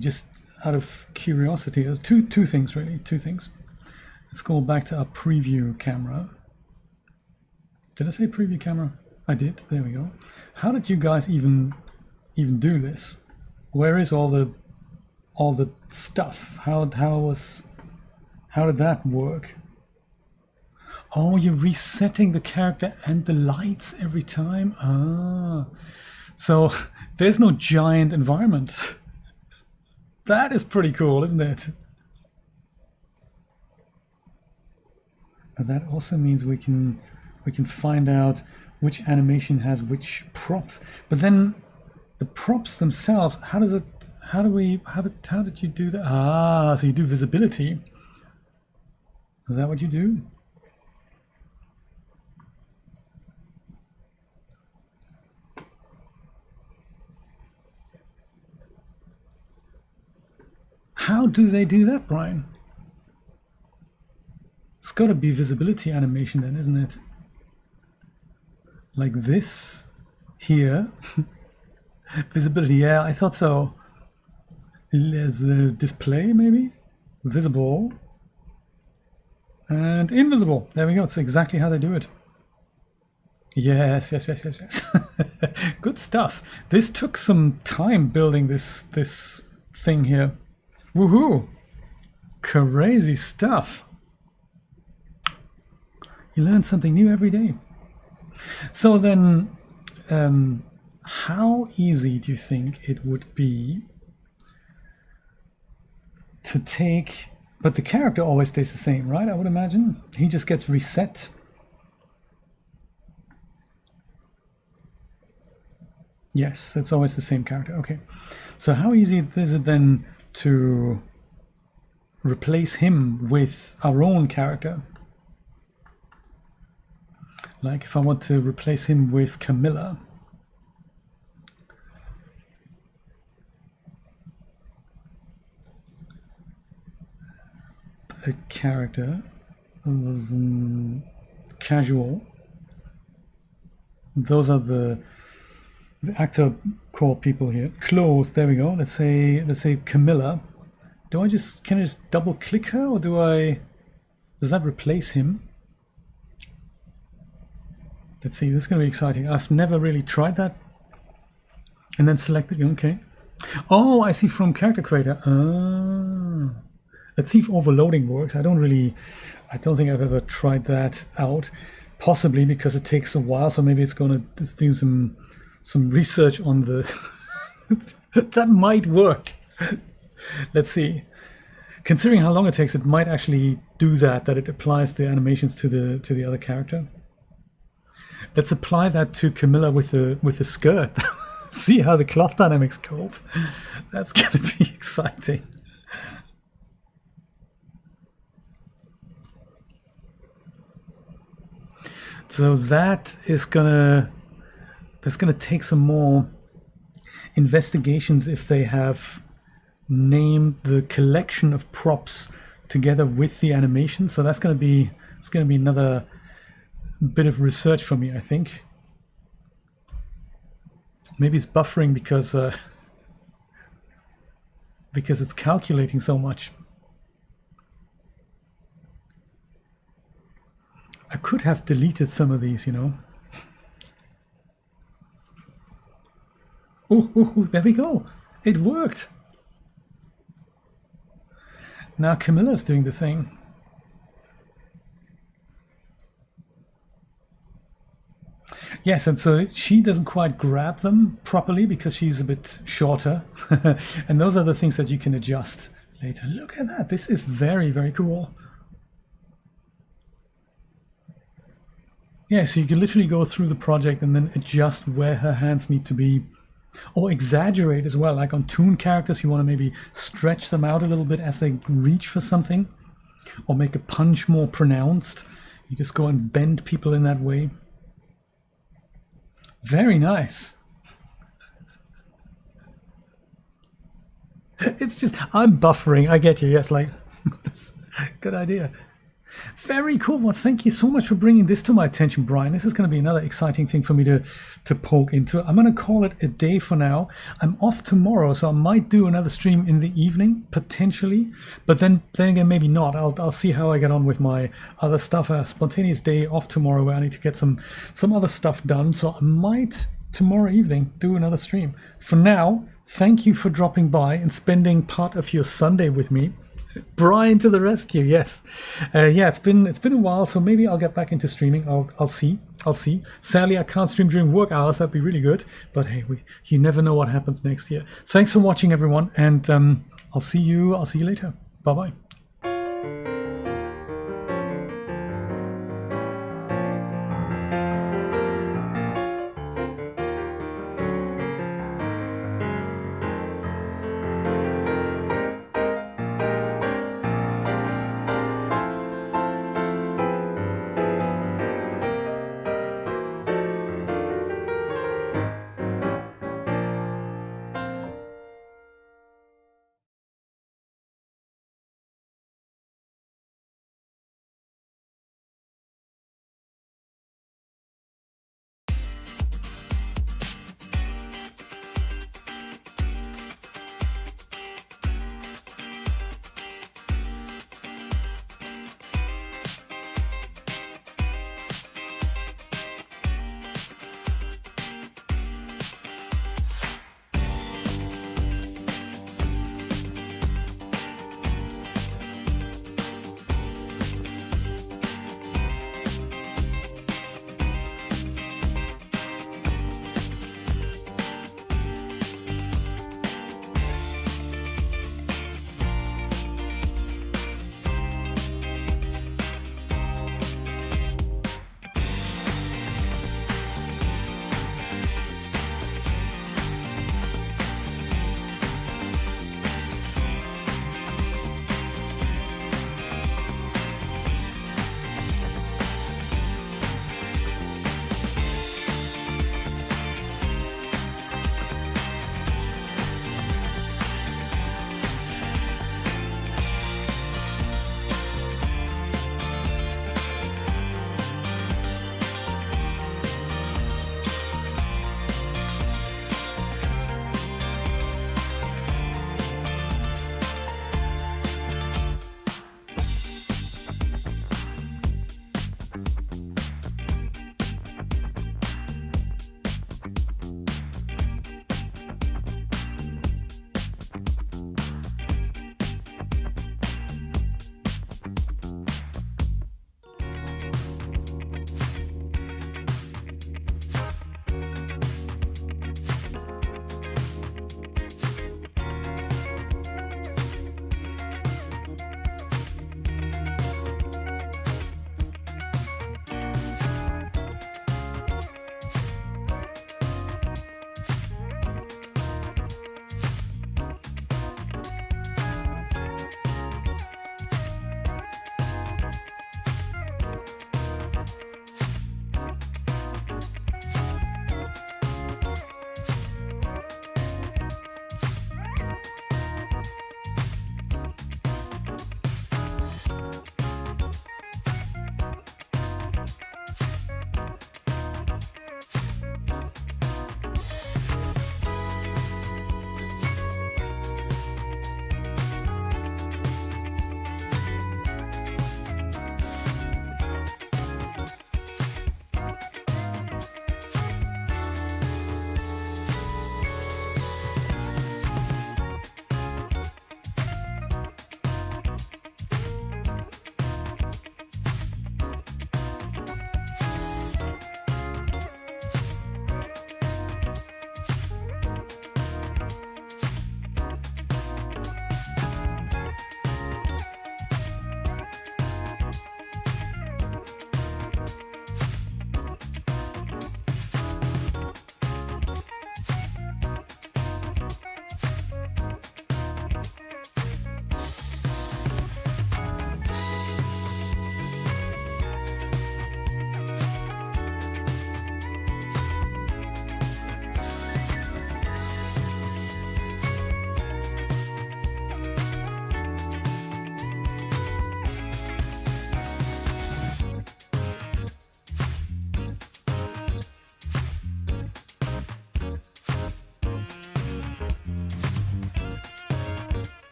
just, out of curiosity, there's two things really, two things. Let's go back to our preview camera. Did I say preview camera? I did. There we go. How did you guys even do this? Where is all the stuff? How did that work? Oh, you're resetting the character and the lights every time. Ah, so there's no giant environment. That is pretty cool, isn't it? And that also means we can find out which animation has which prop. But then the props themselves, how did you do that? Ah, so you do visibility. Is that what you do? How do they do that, Brian? It's got to be visibility animation then, isn't it? Like this here. Visibility, yeah, I thought so. As a display, maybe? Visible. And invisible. There we go. It's exactly how they do it. Yes. Good stuff. This took some time building this thing here. Woohoo! Crazy stuff. You learn something new every day. So then, how easy do you think it would be to take... But the character always stays the same, right? I would imagine. He just gets reset. Yes, it's always the same character. Okay. So how easy is it then to replace him with our own character? Like if I want to replace him with Camilla. A character was casual. Those are the actor core people here. Clothes, there we go. Let's say Camilla. Can I just double click her, or does that replace him? Let's see, this is gonna be exciting. I've never really tried that. And then select it, okay. Oh, I see, from character creator. Ah. Let's see if overloading works. I don't think I've ever tried that out. Possibly because it takes a while, so maybe it's gonna do some research on the that might work. Let's see. Considering how long it takes, it might actually do that it applies the animations to the other character. Let's apply that to Camilla with the skirt. See how the cloth dynamics cope. That's gonna be exciting. So that's gonna take some more investigations if they have named the collection of props together with the animation. So it's gonna be another bit of research for me, I think. Maybe it's buffering because it's calculating so much. I could have deleted some of these, you know. Oh, there we go. It worked. Now Camilla's doing the thing. Yes, and so she doesn't quite grab them properly because she's a bit shorter. And those are the things that you can adjust later. Look at that. This is very, very cool. Yeah, so you can literally go through the project and then adjust where her hands need to be, or exaggerate as well. Like on toon characters, you want to maybe stretch them out a little bit as they reach for something, or make a punch more pronounced. You just go and bend people in that way. Very nice. It's just, I'm buffering, I get you, yes, like, that's a good idea. Very cool. Well, thank you so much for bringing this to my attention, Brian. This is going to be another exciting thing for me to poke into. I'm going to call it a day for now. I'm off tomorrow, so I might do another stream in the evening, potentially. But then again, maybe not. I'll see how I get on with my other stuff. A spontaneous day off tomorrow where I need to get some other stuff done. So I might, tomorrow evening, do another stream. For now, thank you for dropping by and spending part of your Sunday with me. Brian to the rescue, yes. Yeah, it's been a while, so maybe I'll get back into streaming. I'll see. Sadly, I can't stream during work hours. That'd be really good. But hey, you never know what happens next year. Thanks for watching, everyone, and I'll see you later. Bye bye.